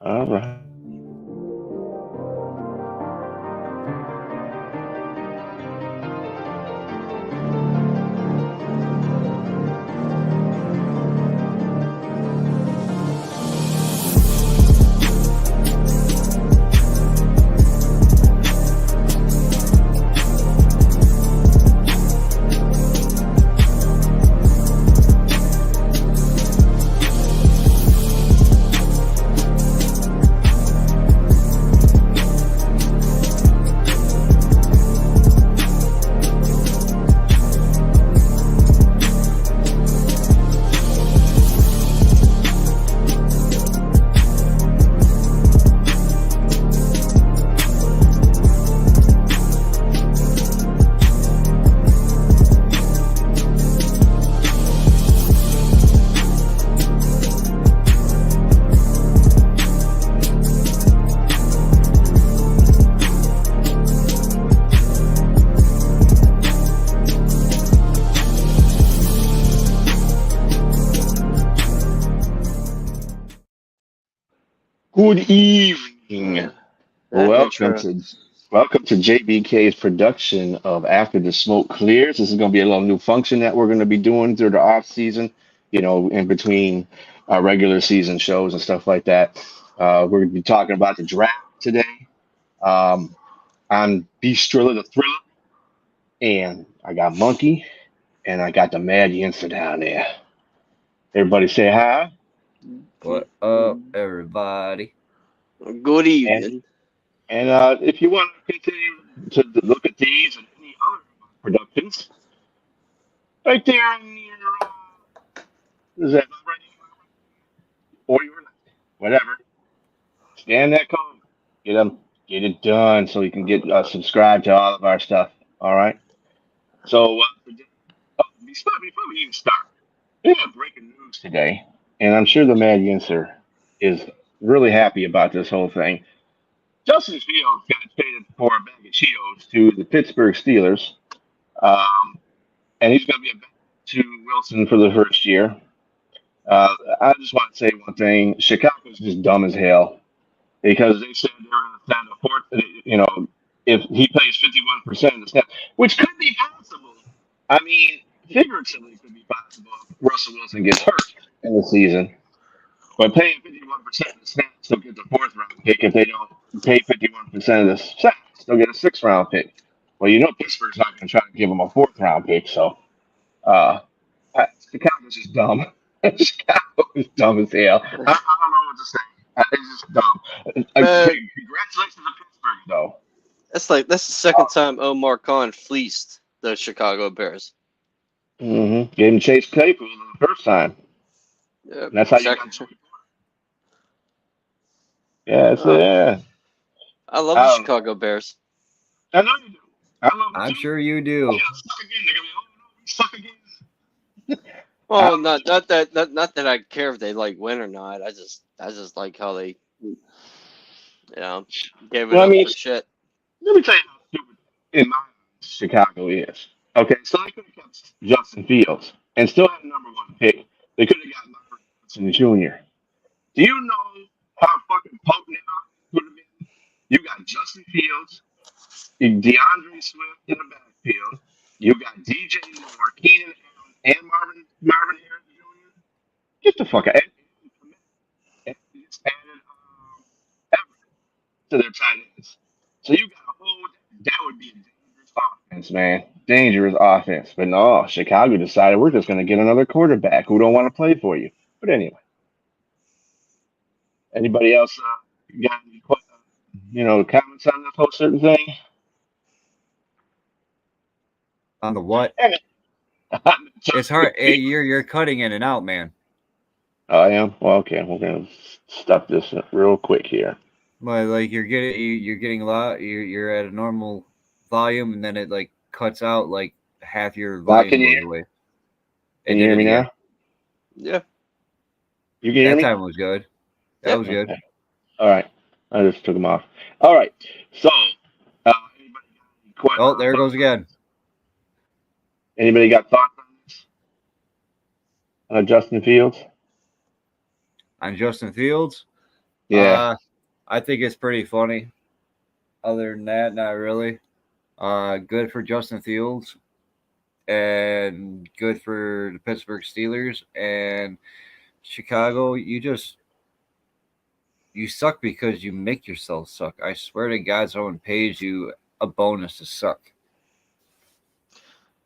All right. Good evening. That Welcome intro. to welcome to JBK's production of After the Smoke Clears. This is going to be a little new function that we're going to be doing through the off season. In between our regular season shows and stuff like that. We're going to be talking about the draft today. Um, I'm Beast Thriller the Thriller, and I got Monkey, and I got the Mad Yinster down there. Everybody say hi. What up, everybody? Good And evening. if you want to continue to look at these and any other productions, right there in your is that right? Or your left, whatever. Scan that code. Get them, get it done, so you can get subscribed to all of our stuff. All right. So before we even start, we have breaking news today, and I'm sure the Mad Yinser is really happy about this whole thing. Justin Fields got traded for a bag of Cheetos to the Pittsburgh Steelers. Um, and he's going to be a backup to Wilson for the first year. I just want to say one thing: Chicago's just dumb as hell because they said they were going to send a fourth. If he plays 51% of the snaps, which could be possible. I mean, figuratively, it could be possible if Russell Wilson gets hurt in the season. But paying 51% of the snaps, they'll get the fourth round pick. If they don't pay 51% of the snaps, they'll get a sixth round pick. Well, Pittsburgh's not going to try to give him a fourth round pick, so uh, Chicago's just dumb. Chicago is dumb as hell. I don't know what to say. It's just dumb. Man, Congratulations to Pittsburgh, though. that's the second time Omar Khan fleeced the Chicago Bears. Gave him Chase Claypool the first time. Yep. And that's how you Second. got. Yeah, Oh, yeah. I love the Um, Chicago Bears. I know you do. I love them I'm too. sure you Oh, do. yeah, suck again. They're gonna be, oh no, we suck again. I Well, don't not that I care if they like win or not. I just like how they gave it Well, I up mean, for shit. let me tell you how stupid in my eyes Chicago is. Okay, so they could have kept Justin Fields and still had a number one pick. They could have got Marvin Johnson Jr. Do you know how fucking potent that would have been? You got Justin Fields, DeAndre Swift in the backfield. You got DJ Moore, Keenan Allen, and Marvin Harris Jr. Get the fuck out. And they just added Everett to their tight ends. So you got a whole that would be a dangerous offense, man. Dangerous offense. But no, Chicago decided we're just gonna get another quarterback who don't want to play for you. But anyway, anybody else got any comments on this whole certain thing? On the what? It's Justin hard. Fields. You're cutting in and out, man. Oh, I am. Well, okay, we're gonna stuff this real quick here. But like you're getting a lot. You're at a normal volume, and then it like cuts out like half your Now, volume goes away. can It you did hear it me again. now? Yeah. You can hear That me? time was good. That Yep. was good. Okay. All right. I just took them off. All right. So, anybody got any Oh, there it thoughts goes on again. this? Anybody got thoughts on this? Justin Fields? On Justin Fields. Yeah. I think it's pretty funny. Other than that, not really. Good for Justin Fields and good for the Pittsburgh Steelers and Chicago. You suck because you make yourself suck. I swear to God, someone pays you a bonus to suck.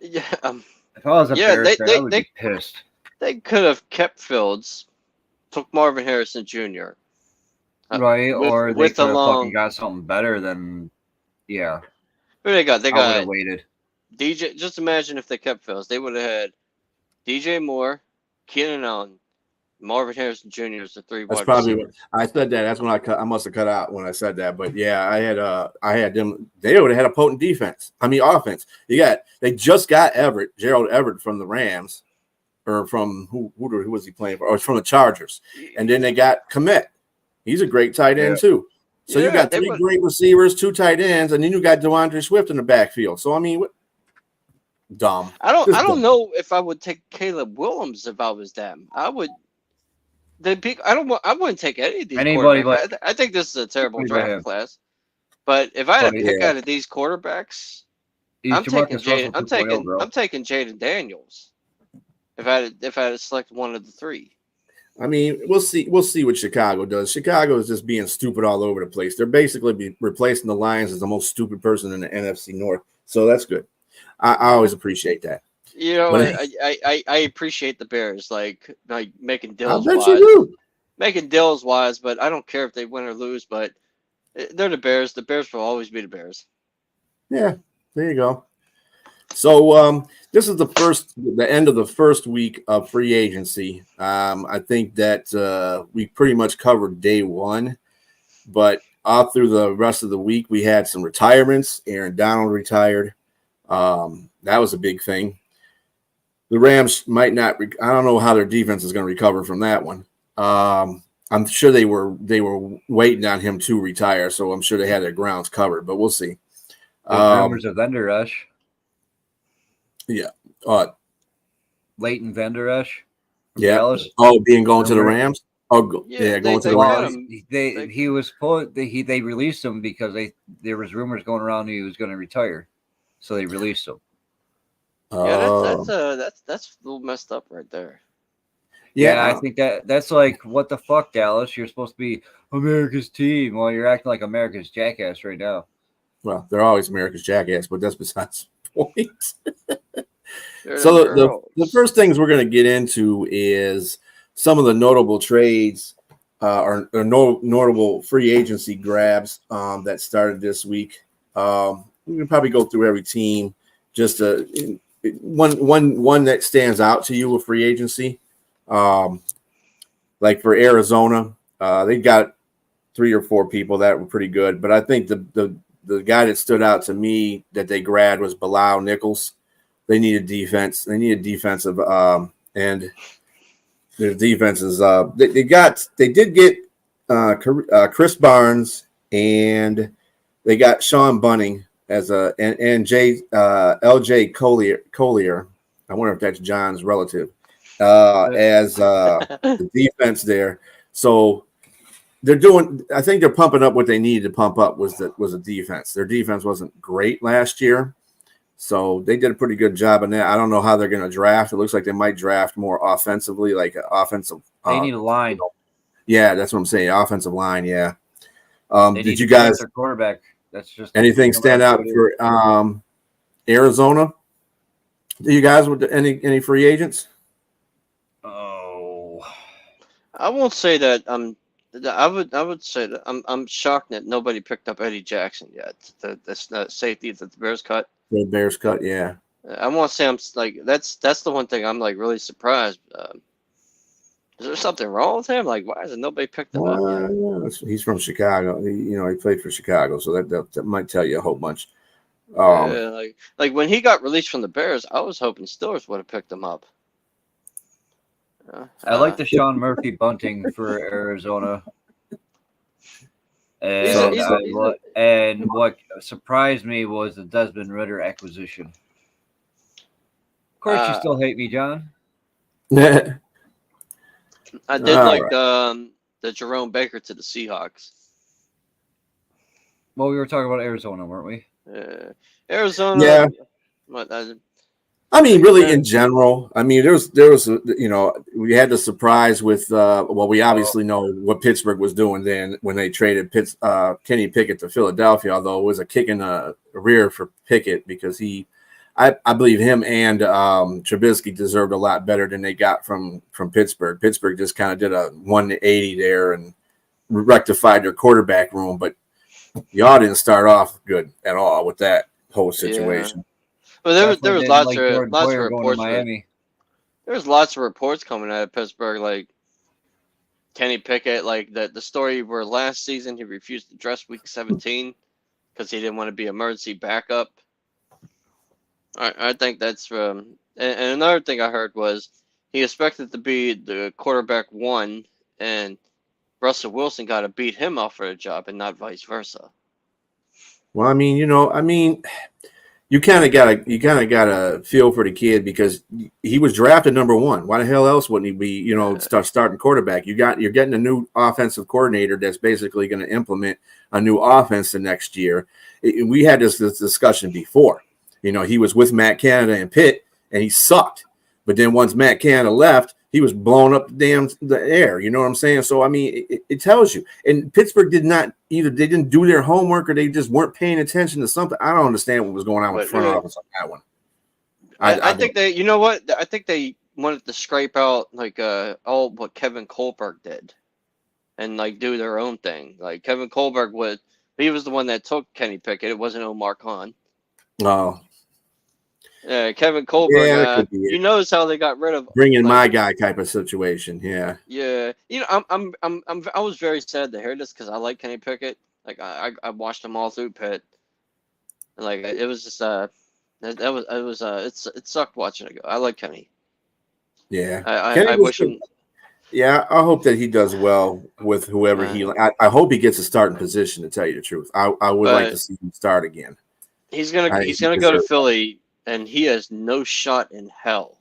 Yeah, If I was a yeah. Bears fan, I would be pissed. They could have kept Fields, took Marvin Harrison Jr. Right? Or they With could have fucking along. got something better than, yeah. Who they got? They I would have got waited. DJ. Just imagine if they kept Fields, they would have had DJ Moore, Keenan Allen, Marvin Harrison Jr. as the three That's wide probably what receivers. I said. That's when I must have cut out when I said that. But yeah, I had them. They would have had a potent defense. I mean, offense. They just got Gerald Everett from the Rams, or from who was he playing for? Oh, it's from the Chargers. And then they got Kmet. He's a great tight end too. So you got three great receivers, 2 tight ends, and then you got DeAndre Swift in the backfield. So I mean, dumb. I don't Dumb. know if I would take Caleb Williams if I was them. I would. I wouldn't take any of these quarterbacks. I think this is a terrible draft class. But if I had to pick out of these quarterbacks, I'm taking Jaden Daniels. If I had to select one of the 3. I mean, we'll see what Chicago does. Chicago is just being stupid all over the place. They're basically replacing the Lions as the most stupid person in the NFC North. So that's good. I always appreciate that. You know, I appreciate the Bears, like making deals. I bet you do. Making deals wise, but I don't care if they win or lose. But they're the Bears. The Bears will always be the Bears. Yeah, there you go. So this is the end of the first week of free agency. I think that we pretty much covered day 1, but all through the rest of the week we had some retirements. Aaron Donald retired. That was a big thing. The Rams might not. I don't know how their defense is going to recover from that one. I'm sure they were waiting on him to retire, so I'm sure they had their grounds covered. But we'll see. Rumors of Vander Esch. Yeah. Leighton Vander Esch. Yeah. Dallas. Going to the Rams. Going to the Rams. They released him because there was rumors going around he was going to retire, so they released him. Yeah, that's a little messed up right there. Yeah, I think that's like, what the fuck, Dallas? You're supposed to be America's team. Well, you're acting like America's jackass right now. Well, they're always America's jackass, but that's besides the point. So the first things we're going to get into is some of the notable trades or notable free agency grabs that started this week. We can probably go through every team. Just one that stands out to you with free agency. Like for Arizona, they got 3 or 4 people that were pretty good, but I think the guy that stood out to me that they grabbed was Bilal Nichols. They needed defense. They needed defensive, and their defense is. They did get Chris Barnes, and they got Sean Bunning as and LJ Collier. I wonder if that's John's relative. As the defense there. So they're doing. I think they're pumping up what they needed to pump up was a defense. Their defense wasn't great last year, so they did a pretty good job in that. I don't know how they're going to draft. It looks like they might draft more offensively, like offensive. They need a line. Yeah, that's what I'm saying. Offensive line. Yeah. Did you guys? Their quarterback. That's just anything stand out for Arizona? Do you guys with any free agents? I won't say that. I would say that I'm shocked that nobody picked up Eddie Jackson yet. The safety that the Bears cut. The Bears cut, yeah. I want to say I'm like that's the one thing I'm like really surprised. Is there something wrong with him? Like, why hasn't nobody picked him up yet? Yeah, he's from Chicago. He played for Chicago, so that might tell you a whole bunch. Yeah, like when he got released from the Bears, I was hoping Steelers would have picked him up. I like the Sean Murphy bunting for Arizona. And what surprised me was the Desmond Ridder acquisition. Of course, you still hate me, John. I did the Jerome Baker to the Seahawks. Well, we were talking about Arizona, weren't we? Arizona. Yeah. I mean, really, in general, I mean, there was, we had the surprise with, we obviously know what Pittsburgh was doing then when they traded Kenny Pickett to Philadelphia, although it was a kick in the rear for Pickett because I believe him and Trubisky deserved a lot better than they got from Pittsburgh. Pittsburgh just kind of did a 180 there and rectified their quarterback room, but y'all didn't start off good at all with that whole situation. Yeah. Well, there was lots of reports. There was lots of reports coming out of Pittsburgh, like Kenny Pickett, like the story where last season he refused to dress Week 17 because he didn't want to be emergency backup. I think that's and another thing I heard was he expected to be the quarterback 1, and Russell Wilson got to beat him off for the job, and not vice versa. Well, I mean, you kind of gotta feel for the kid because he was drafted number 1. Why the hell else wouldn't he be, starting quarterback? You're getting a new offensive coordinator that's basically going to implement a new offense the next year. We had this discussion before. He was with Matt Canada and Pitt, and he sucked. But then once Matt Canada left, he was blowing up the air. You know what I'm saying? So, I mean, it tells you. And Pittsburgh did not either. They didn't do their homework or they just weren't paying attention to something. I don't understand what was going on with the front office on that one. I think they, you know what? I think they wanted to scrape out like all what Kevin Kohlberg did and like do their own thing. Like Kevin Kohlberg he was the one that took Kenny Pickett. It wasn't Omar Khan. Oh. Yeah, Kevin Kohlberg. You notice how they got rid of bringing my guy type of situation. Yeah. Yeah. I was very sad to hear this because I like Kenny Pickett. Like I watched him all through Pitt. And, like it was just it sucked watching it go. I like Kenny. Yeah. I wish him. Yeah, I hope that he does well with whoever I hope he gets a starting position. To tell you the truth, I would like to see him start again. He's gonna go to Philly. And he has no shot in hell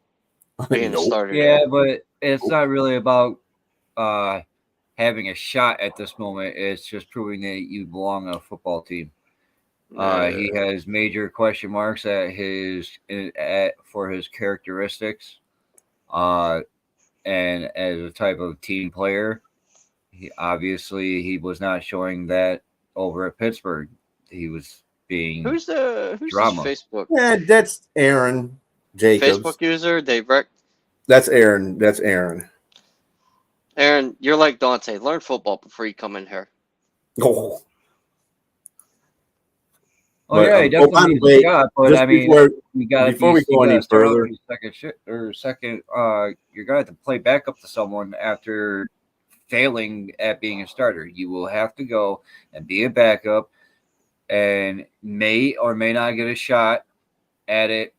being a starter. Yeah, but it's not really about having a shot at this moment. It's just proving that you belong on a football team. He has major question marks for his characteristics, and as a type of team player, he was not showing that over at Pittsburgh. He was being who's drama. Facebook? Yeah, that's Aaron Jacobs. Facebook user Dave Reck. That's Aaron. Aaron, you're like Dante. Learn football before you come in here. Oh. Yeah, he definitely needs a shot, but I mean, before we go any further, you're gonna have to play backup to someone after failing at being a starter. You will have to go and be a backup. And may or may not get a shot at it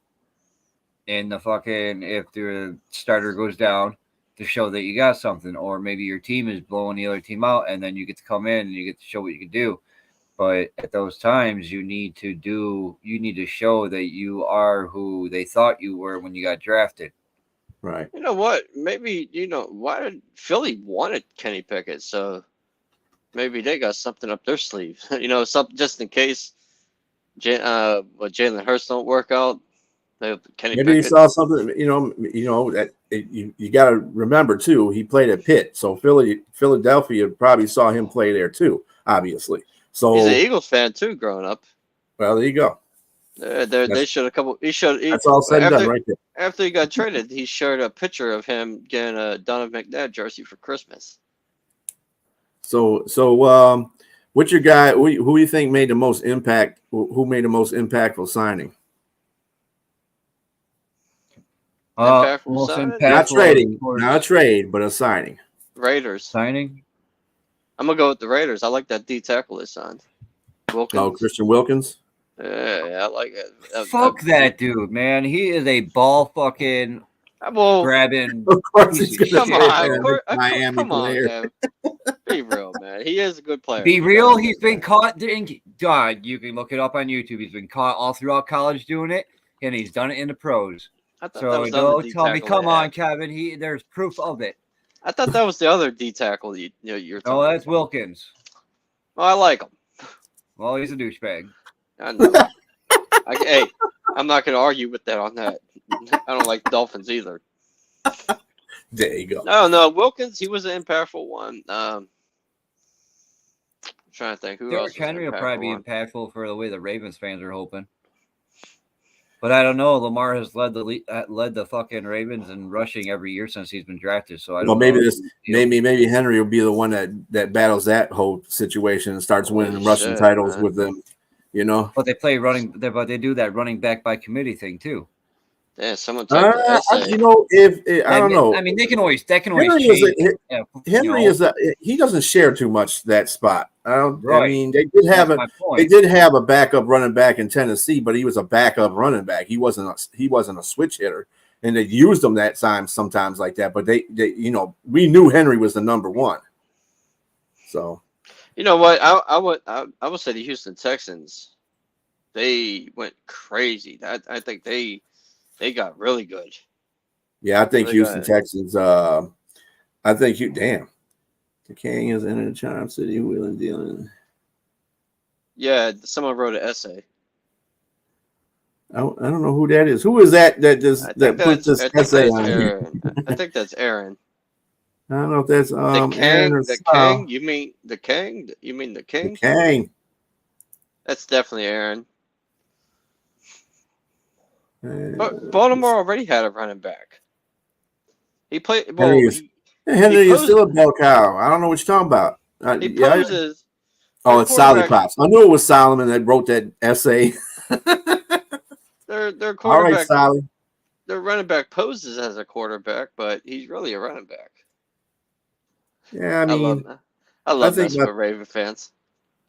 in the if the starter goes down to show that you got something, or maybe your team is blowing the other team out, and then you get to come in and you get to show what you can do. But at those times, you need to show that you are who they thought you were when you got drafted. Right. You know what? Maybe why did Philly wanted Kenny Pickett, so. Maybe they got something up their sleeve, something just in case Jalen Hurts don't work out. Maybe he saw something, that you got to remember too. He played at Pitt, so Philadelphia probably saw him play there too. Obviously, so he's an Eagles fan too, growing up. Well, there you go. They showed a couple. That's all said and done right there. After he got traded, he shared a picture of him getting a Donovan McNabb jersey for Christmas. So, what's your guy? Who do you think made the most impact? Who made the most impactful signing? Not a trade, but a signing. Raiders signing. I'm gonna go with the Raiders. I like that D tackle they signed. Wilkins. Oh, Christian Wilkins. Yeah, I like it. Fuck that dude, man. He is a ball fucking grabbing. Of course, he's come on, be real, man. He is a good player. Be real. He's been caught. God, you can look it up on YouTube. He's been caught all throughout college doing it, and he's done it in the pros. So don't tell me, come on, Kevin. There's proof of it. I thought that was the other D tackle you're talking. Oh, that's about. Wilkins. Well, I like him. Well, he's a douchebag. I know. Hey, I'm not going to argue with that on that. I don't like Dolphins either. There you go. No, Wilkins, he was an impactful one. I'm trying to think who else. Derrick Henry will probably be impactful for the way the Ravens fans are hoping. But I don't know. Lamar has led the fucking Ravens in rushing every year since he's been drafted. So I don't know. Maybe Henry will be the one that battles that whole situation and starts winning rushing titles with them. You know. But they play running. But they do that running back by committee thing too. Yeah, someone typed you know, I don't know. I mean, they can always change. Henry he doesn't share too much that spot. Right. I mean, they did have a backup running back in Tennessee, but he was a backup running back. He wasn't a switch hitter, and they used him that time sometimes like that. But they we knew Henry was the number one. So, you know what? I would say the Houston Texans, they went crazy. I think they got really good. Yeah, I think Houston Texans. I think damn. The King is in a Charm City wheeling dealing. Yeah, someone wrote an essay. I don't know who that is. Who is that puts this essay on here? I think that's Aaron. I don't know if that's the King. Aaron or the King. You mean the King? You mean the King? The King. That's definitely Aaron. But Baltimore already had a running back. He played. Well, Henry is still a bell cow. I don't know what you're talking about. He poses. It's Solly Pops. I knew it was Solomon that wrote that essay. Their quarterback. All right, Solly. Their running back poses as a quarterback, but he's really a running back. Yeah, I mean, I love that for Raven fans.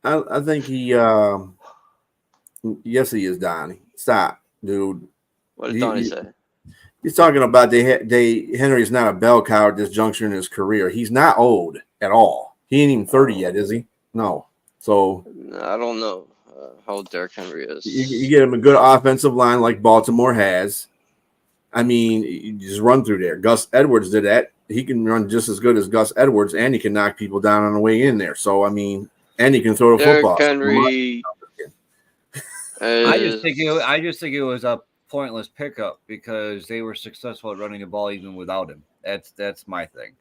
I think he. Yes, he is, Donnie. Stop, dude. What did Donnie say? He's talking about Henry's not a bell cow at this juncture in his career. He's not old at all. He ain't even 30 yet, is he? No. So I don't know how old Derrick Henry is. You get him a good offensive line like Baltimore has. I mean, you just run through there. Gus Edwards did that. He can run just as good as Gus Edwards, and he can knock people down on the way in there. So I mean, and he can throw the football. Henry. I just think it was a pointless pickup because they were successful at running the ball even without him. That's my thing.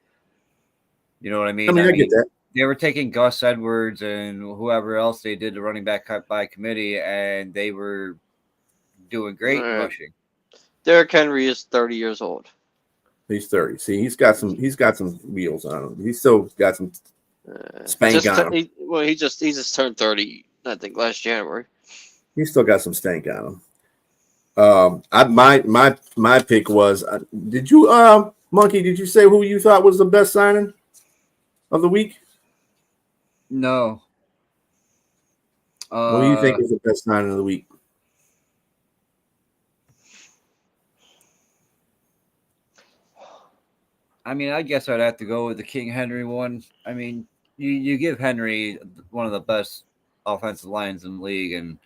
You know what I mean? I get that. They were taking Gus Edwards and whoever else they did the running back by committee, and they were doing great rushing. Derrick Henry is 30 years old. He's 30. See, he's got some wheels on him. He's still got some spank on him. He just turned 30, I think, last January. He's still got some stank on him. My pick was. Did you, Monkey? Did you say who you thought was the best signing of the week? No. What do you think is the best signing of the week? I mean, I guess I'd have to go with the King Henry one. I mean, you give Henry one of the best offensive lines in the league, and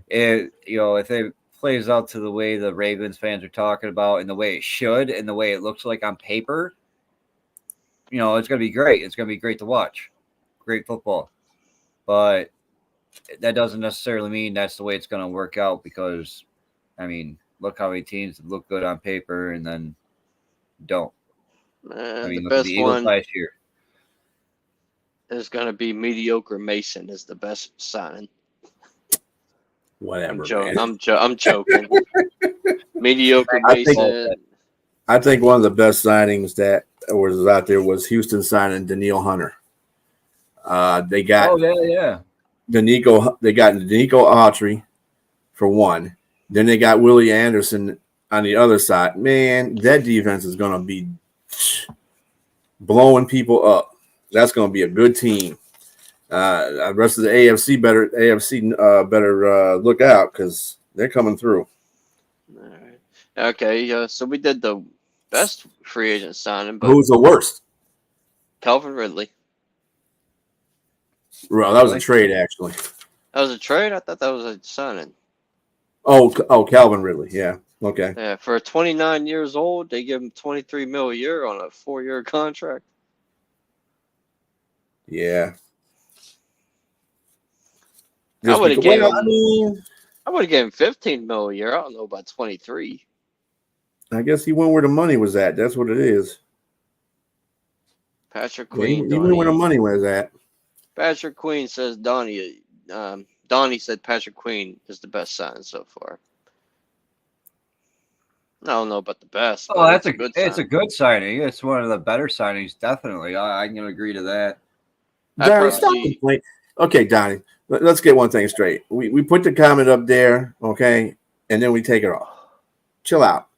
if it plays out to the way the Ravens fans are talking about, and the way it should, and the way it looks like on paper, it's going to be great. It's going to be great to watch. Great football. But that doesn't necessarily mean that's the way it's going to work out because, I mean, look how many teams look good on paper and then don't. The best one last year is going to be mediocre Mason is the best signing. Whatever. I'm joking. Mediocre Mason. I think one of the best signings that was out there was Houston signing Danielle Hunter. They got Danico Autry for one. Then they got Willie Anderson on the other side. Man, that defense is going to be blowing people up. That's going to be a good team. The rest of the AFC better look out because they're coming through. All right. Okay, so we did the best free agent signing, but who's the worst? Calvin Ridley. Well, that was a trade, actually. That was a trade? I thought that was a signing. Oh, Calvin Ridley. Yeah. Okay. Yeah, for 29 years old, they give him $23 million a year on a 4-year contract. Yeah. I would have given. I mean, I would have given $15 million a year. I don't know about 23. I guess he went where the money was at. That's what it is. Patrick Queen. He went where the money was at. Patrick Queen says Donnie. Donnie said Patrick Queen is the best signing so far. I don't know about the best. Oh, that's a good. It's a good signing. It's one of the better signings, definitely. I can agree to that. Donnie, stop complaining. Okay, Donnie, let's get one thing straight. We put the comment up there, okay, and then we take it off. Chill out.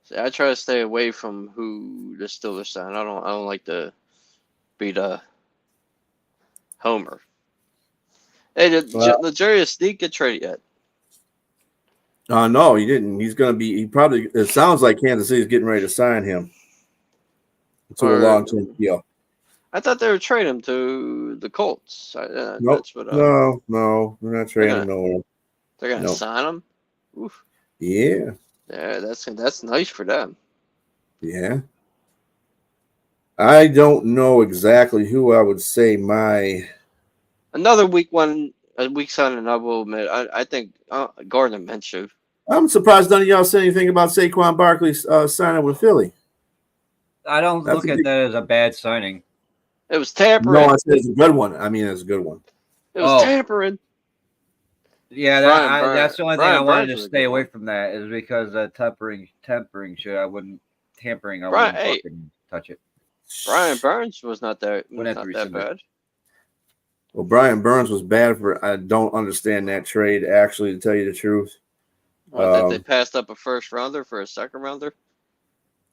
See, I try to stay away from who the Steelers sign. I don't like to be the homer. Hey, did L'Jarius Sneed get traded yet? No, he didn't. He's going to be. He probably. It sounds like Kansas City's getting ready to sign him to a long-term deal. I thought they were trading him to the Colts. Nope. That's what, no, we're not trading him nowhere. They're going to sign him. Oof. Yeah. Yeah, that's nice for them. Yeah. I don't know exactly who I would say another week signing. I will admit, I think Gardner Minshew. I'm surprised none of y'all said anything about Saquon Barkley signing with Philly. I don't look at that as a bad signing. It was tampering. No, I said it's a good one. I mean, it's a good one. It was tampering. Yeah, that's the only thing I wanted to stay away from that is because tampering shit. I wouldn't fucking touch it. Brian Burns was not that bad. Well, Brian Burns was bad for. I don't understand that trade. Actually, to tell you the truth, that they passed up a first rounder for a second rounder.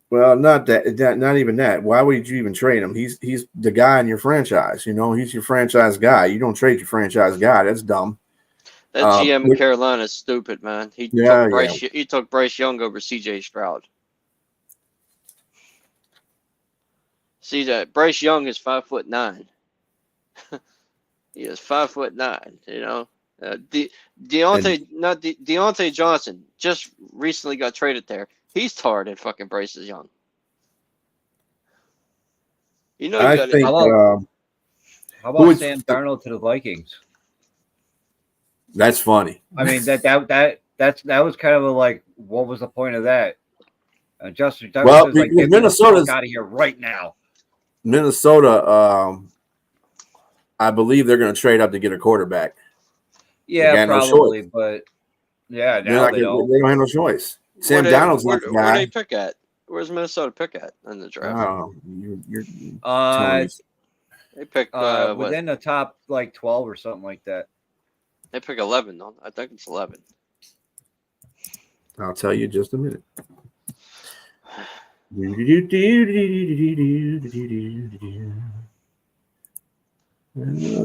Well, not even that. Why would you even trade him? He's the guy in your franchise. You know, he's your franchise guy. You don't trade your franchise guy. That's dumb. That GM in Carolina is stupid, man. He took Bryce Young over C.J. Stroud. See that Bryce Young is 5'9". He is 5'9". You know, Deontay Johnson just recently got traded there. He's tarred and fucking Bryce is Young. You know, how about Sam Darnold to the Vikings? That's funny. I mean that was kind of like, what was the point of that? Justin Douglas was like, Minnesota's out of here right now. Minnesota, I believe they're going to trade up to get a quarterback. Yeah, probably, but yeah, now they don't have no choice. Sam Darnold's not the guy. Where do they pick at? Where's Minnesota pick at in the draft? Oh, they pick within the top 12 or something like that. They pick 11 though. I think it's 11. I'll tell you in just a minute.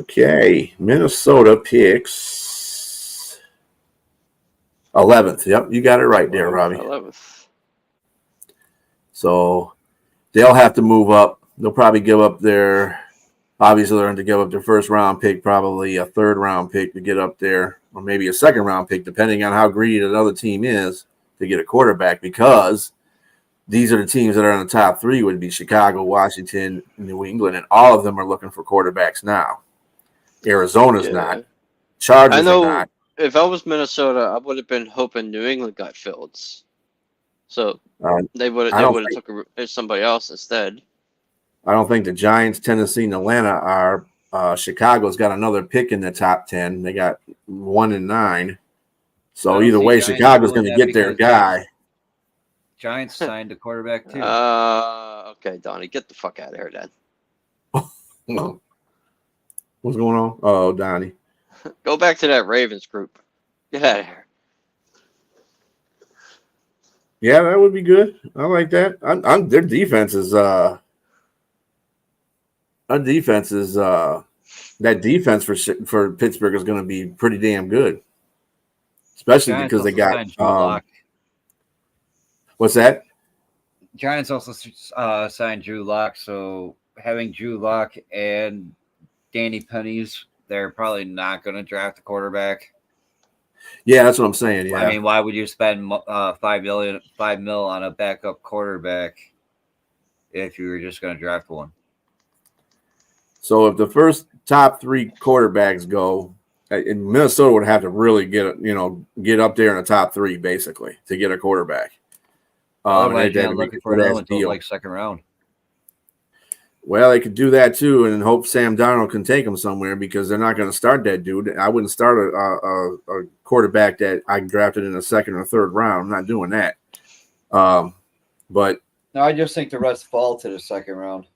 Okay, Minnesota picks 11th. Yep, you got it right there, Robbie. 11th. So they'll have to move up. They'll probably give up obviously they're going to give up their first round pick, probably a third round pick to get up there, or maybe a second round pick, depending on how greedy another team is to get a quarterback, because these are the teams that are in the top three would be Chicago, Washington, New England, and all of them are looking for quarterbacks now. Arizona's not. Chargers are not. If I was Minnesota, I would have been hoping New England got Fields. So they would have took somebody else instead. I don't think the Giants, Tennessee, and Atlanta are. Chicago's got another pick in the top 10. They got 1 and 9. So either way, Chicago's going to get their guy. Giants signed a quarterback too. Okay, Donnie, get the fuck out of here, then. What's going on? Oh, Donnie. Go back to that Ravens group. Get out of here. Yeah, that would be good. I like that. Their defense is that defense for Pittsburgh is going to be pretty damn good, especially because they got what's that? Giants also signed Drew Lock, so having Drew Lock and Danny Pennies, they're probably not going to draft a quarterback. Yeah, that's what I'm saying. Yeah, I mean, why would you spend $5 million on a backup quarterback if you were just going to draft one? So if the first top 3 quarterbacks go, and Minnesota would have to really get up there in the top 3 basically to get a quarterback. Otherwise, you're looking for another until like second round. Well, they could do that too, and hope Sam Darnold can take them somewhere because they're not going to start that dude. I wouldn't start a quarterback that I drafted in the second or third round. I'm not doing that. But no, I just think the rest fall to the second round.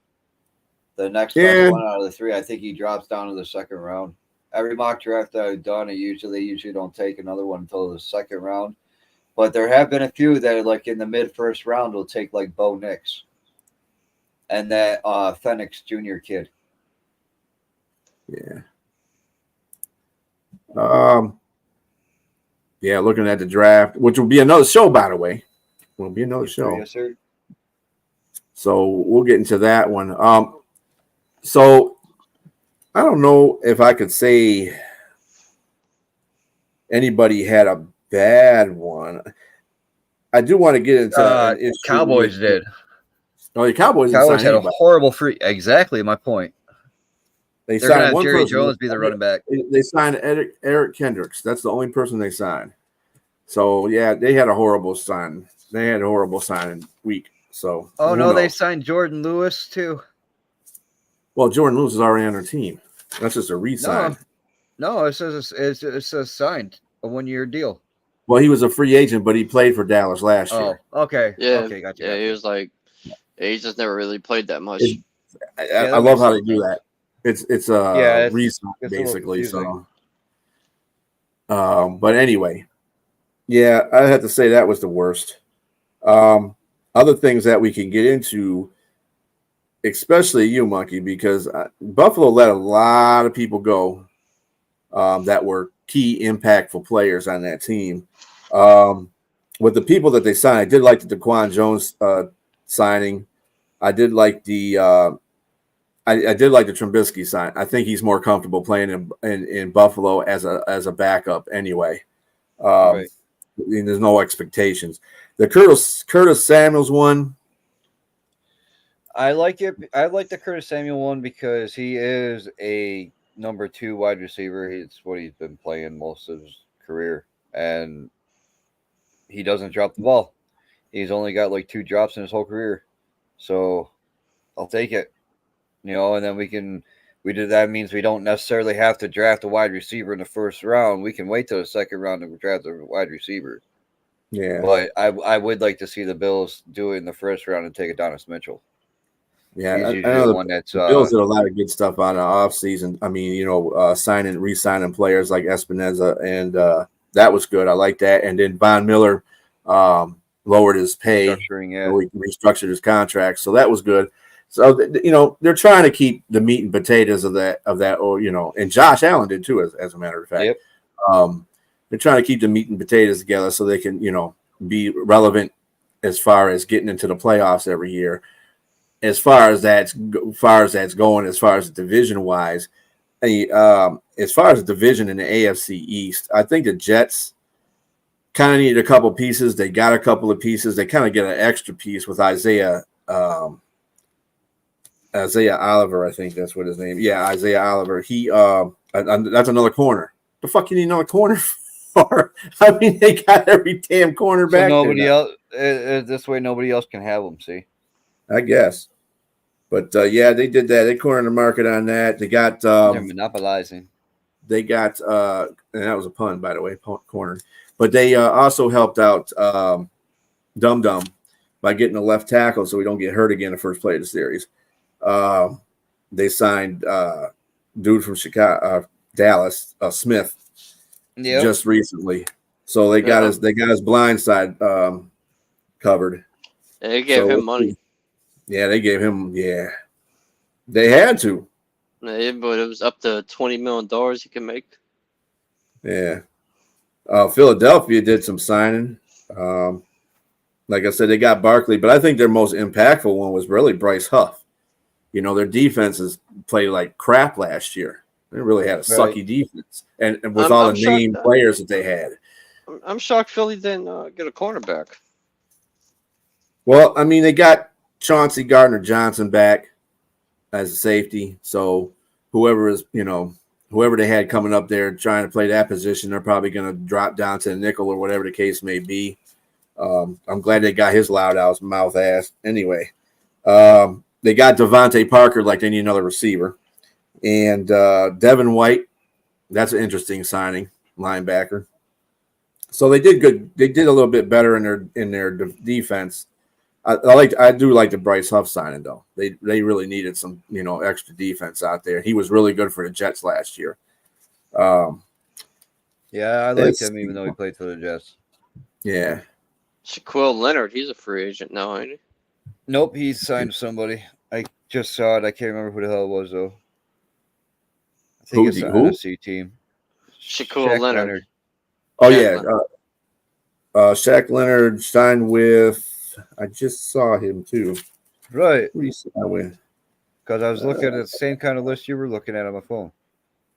The next best one out of the 3, I think he drops down to the second round. Every mock draft that I've done, they usually don't take another one until the second round. But there have been a few that are like in the mid-first round will take like Bo Nix and that Phoenix Jr. kid. Yeah. Yeah, looking at the draft, which will be another show, by the way. Will be another show. Yes, sir. So we'll get into that one. So I don't know if I could say anybody had a bad one. I do want to get into Cowboys did. No, the Cowboys had a horrible free. Exactly my point. They're going to have Jerry Jones be the running back. They signed Eric Kendricks. That's the only person they signed. So yeah, they had a horrible sign. They had a horrible signing week. So they signed Jordan Lewis too. Well, Jordan Lewis is already on their team. That's just a re-sign. No, it says signed a 1-year deal. Well, he was a free agent, but he played for Dallas last year. Oh, okay. Yeah, okay, gotcha. Yeah, he was like, he just never really played that much. I love how they do that. It's a re-sign basically. So, but anyway, yeah, I have to say that was the worst. Other things that we can get into, especially you, Monkey, because Buffalo let a lot of people go that were key, impactful players on that team. With the people that they signed, I did like the DaQuan Jones signing. I did like the I did like the Trubisky sign. I think he's more comfortable playing in Buffalo as a backup anyway. Right. There's no expectations. The Curtis Samuels one. I like it. I like the Curtis Samuel one because he is a number 2 wide receiver. It's what he's been playing most of his career, and he doesn't drop the ball. He's only got like 2 drops in his whole career, so I'll take it. And then that means we don't necessarily have to draft a wide receiver in the first round. We can wait till the second round to draft a wide receiver. Yeah, but I would like to see the Bills do it in the first round and take Adonis Mitchell. Yeah, I know the Bills did a lot of good stuff on the offseason. I mean, re-signing players like Espinoza, and that was good. I like that. And then Von Miller lowered his pay. Restructured his contract, so that was good. So they're trying to keep the meat and potatoes of that, and Josh Allen did too, as a matter of fact. Yep. They're trying to keep the meat and potatoes together so they can, be relevant as far as getting into the playoffs every year. As far as that's going, as far as division wise, as far as the division in the AFC East, I think the Jets kind of needed a couple pieces. They got a couple of pieces. They kind of get an extra piece with Isaiah Oliver, I think that's what his name. Yeah, Isaiah Oliver. He that's another corner. The fuck you need another corner for? I mean, they got every damn cornerback. So nobody else. This way, nobody else can have them. See, I guess. But yeah, they did that. They cornered the market on that. They got they're monopolizing. They got and that was a pun, by the way, corner. But they also helped out Dum Dum by getting a left tackle so we don't get hurt again the first play of the series. They signed dude from Chicago, Dallas, Smith, just recently. So they got his blind side covered. Yeah, they gave him money. Yeah, they gave him. Yeah, they had to. Yeah, but it was up to $20 million he can make. Yeah. Philadelphia did some signing. Like I said, they got Barkley, but I think their most impactful one was really Bryce Huff. Their defenses played like crap last year. They really had a sucky defense, and with all the name players that they had. I'm shocked Philly didn't get a cornerback. Well, I mean, they got Chauncey Gardner-Johnson back as a safety, so whoever they had coming up there trying to play that position, they're probably going to drop down to the nickel or whatever the case may be. I'm glad they got his loud mouth ass. Anyway, they got Devontae Parker like they need another receiver. And Devin White, that's an interesting signing, linebacker. So they did good. They did a little bit better in their defense. I do like the Bryce Huff signing though. They really needed some extra defense out there. He was really good for the Jets last year. Yeah, I liked him even though he played for the Jets. Yeah. Shaquille Leonard, he's a free agent now, ain't he? Nope, he signed somebody. I just saw it. I can't remember who the hell it was though. I think it's the NFC team. Shaquille Leonard. Oh yeah, Shaq Leonard signed with. I just saw him too. Right. Who do you sign with? Because I was looking at the same kind of list you were looking at on my phone.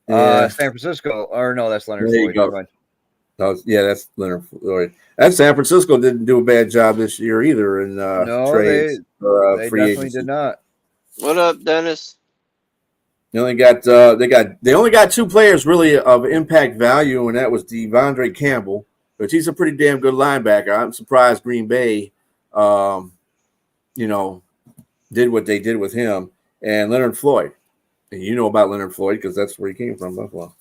Yeah. San Francisco. Or no, that's Leonard Floyd. Floyd. That's Leonard Floyd. And San Francisco didn't do a bad job this year either in trades. They free definitely agency. did not. What up, Dennis? They only got two players really of impact value, and that was Devondre Campbell, but he's a pretty damn good linebacker. I'm surprised Green Bay, did what they did with him, and Leonard Floyd. And you know about Leonard Floyd because that's where he came from, Buffalo.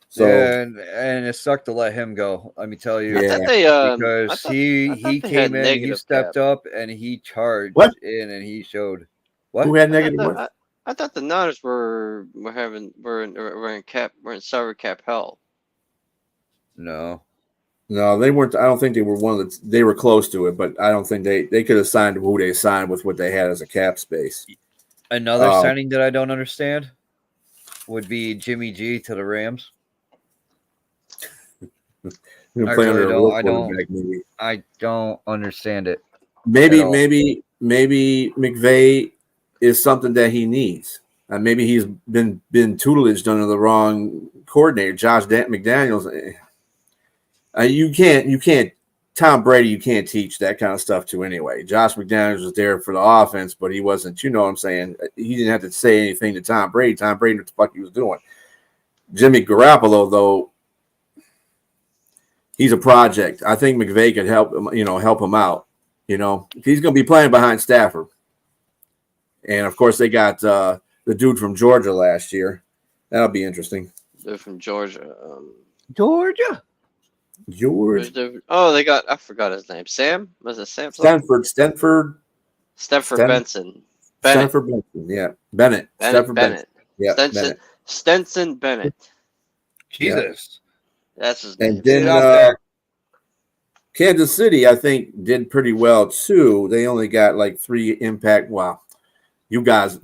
So and it sucked to let him go. Let me tell you, because he came in, he stepped up, and he charged in, and he showed. What? Who had negative? I thought the Niners were in salary cap hell. No, they weren't. I don't think they were they were close to it, but I don't think they could have signed who they signed with what they had as a cap space. Another signing that I don't understand would be Jimmy G to the Rams. I don't understand it. Maybe McVay is something that he needs. Maybe he's been tutelaged under the wrong coordinator, Josh McDaniels. You can't. Tom Brady, you can't teach that kind of stuff to anyway. Josh McDaniels was there for the offense, but he wasn't. You know what I'm saying? He didn't have to say anything to Tom Brady. Tom Brady knew what the fuck he was doing. Jimmy Garoppolo, though, he's a project. I think McVay could help him out. He's going to be playing behind Stafford. And, of course, they got the dude from Georgia last year. That'll be interesting. They're from Georgia. Georgia. Oh, they got, I forgot his name. Sam? Was it Sam? Stanford Benson. Stanford Benson, yeah. Bennett. Bennett. Benson. Yeah, Stenson Bennett. Jesus. That's his name. And then Kansas City, I think, did pretty well, too. They only got like 3 impact. Wow. You guys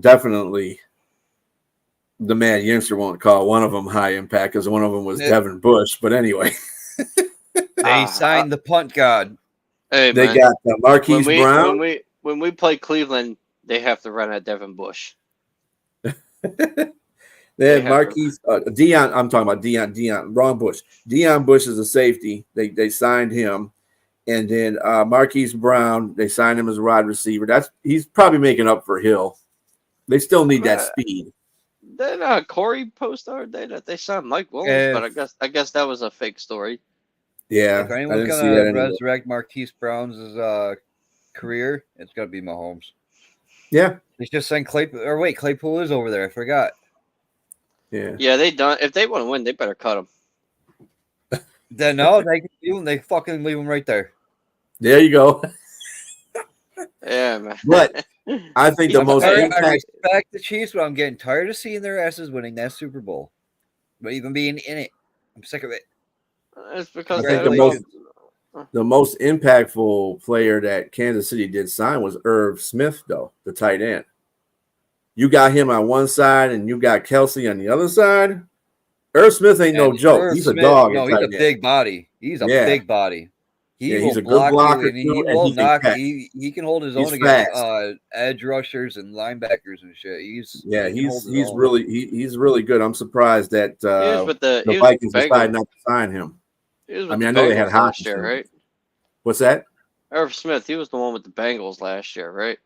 definitely the Mad Youngster won't call one of them high impact because one of them was Devin Bush. But anyway. They signed the punt god. Hey, they got Marquise Brown. When we play Cleveland, they have to run at Devin Bush. They had Marquise Dion. I'm talking about Dion. Wrong Bush. Dion Bush is a safety. They signed him, and then Marquise Brown. They signed him as a wide receiver. He's probably making up for Hill. They still need that speed. Then Corey posted that they signed Mike Williams, but I guess that was a fake story. Yeah, if anyone's gonna resurrect Marquise Brown's career, it's gonna be Mahomes. Yeah, they just signed Claypool. Or wait, Claypool is over there. I forgot. Yeah. They done. If they want to win, they better cut him. Then no, they fucking leave him right there. There you go. Yeah, man. But I think the most impact. I respect the Chiefs, but I'm getting tired of seeing their asses winning that Super Bowl, but even being in it, I'm sick of it. It's because I think the most impactful player that Kansas City did sign was Irv Smith, though, the tight end. You got him on one side, and you got Kelsey on the other side. Irv Smith ain't no joke. He's a dog. No, he's a big body. He's a big body. He's a good blocker. He will knock. He can hold his own against edge rushers and linebackers and shit. He's really good. I'm surprised that the Vikings decided not to sign him. I mean, I know they had last year, right? What's that? Irv Smith. He was the one with the Bengals last year, right?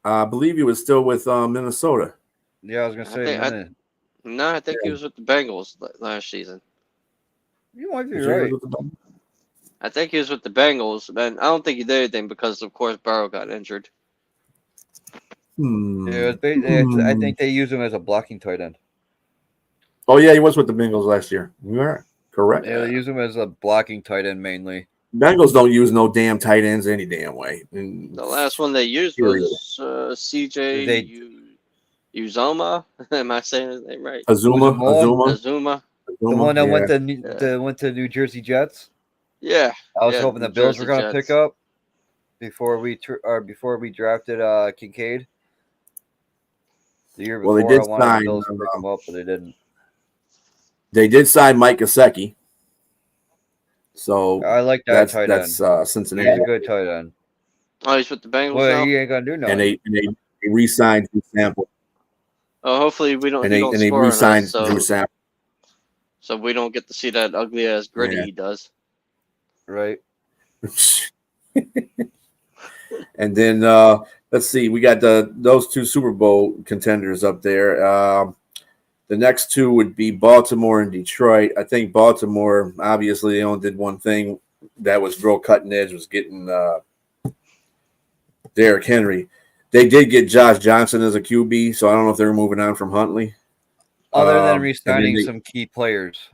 I believe he was still with Minnesota. Yeah, I was gonna say I think he was with the Bengals last season. You might be right. I think he was with the Bengals, and I don't think he did anything because, of course, Burrow got injured. Yeah, I think they use him as a blocking tight end. Oh yeah, he was with the Bengals last year. You are correct. Yeah, they use him as a blocking tight end mainly. Bengals don't use no damn tight ends any damn way. The last one they used was CJ Uzoma. Am I saying his name right? Azuma. The one that went to New Jersey Jets. Yeah. I was hoping the Bills were going to pick up before we drafted Kincaid. The year before, they did I wanted the Bills to pick him up, but they didn't. They did sign Mike Gesicki. So I like that tight end. That's Cincinnati. He's a good tight end. Oh, he's with the Bengals well, now? He ain't going to do nothing. And they re-signed Drew Sample. Oh, hopefully we don't. And they re-signed Drew Sample. So we don't get to see that ugly ass gritty he does. Right. And then let's see, we got those two Super Bowl contenders up there. The next two would be Baltimore and Detroit. I think Baltimore, obviously, they only did one thing that was real cutting edge, was getting Derrick Henry. They did get Josh Johnson as a QB, so I don't know if they're moving on from Huntley. Other than re-signing some key players.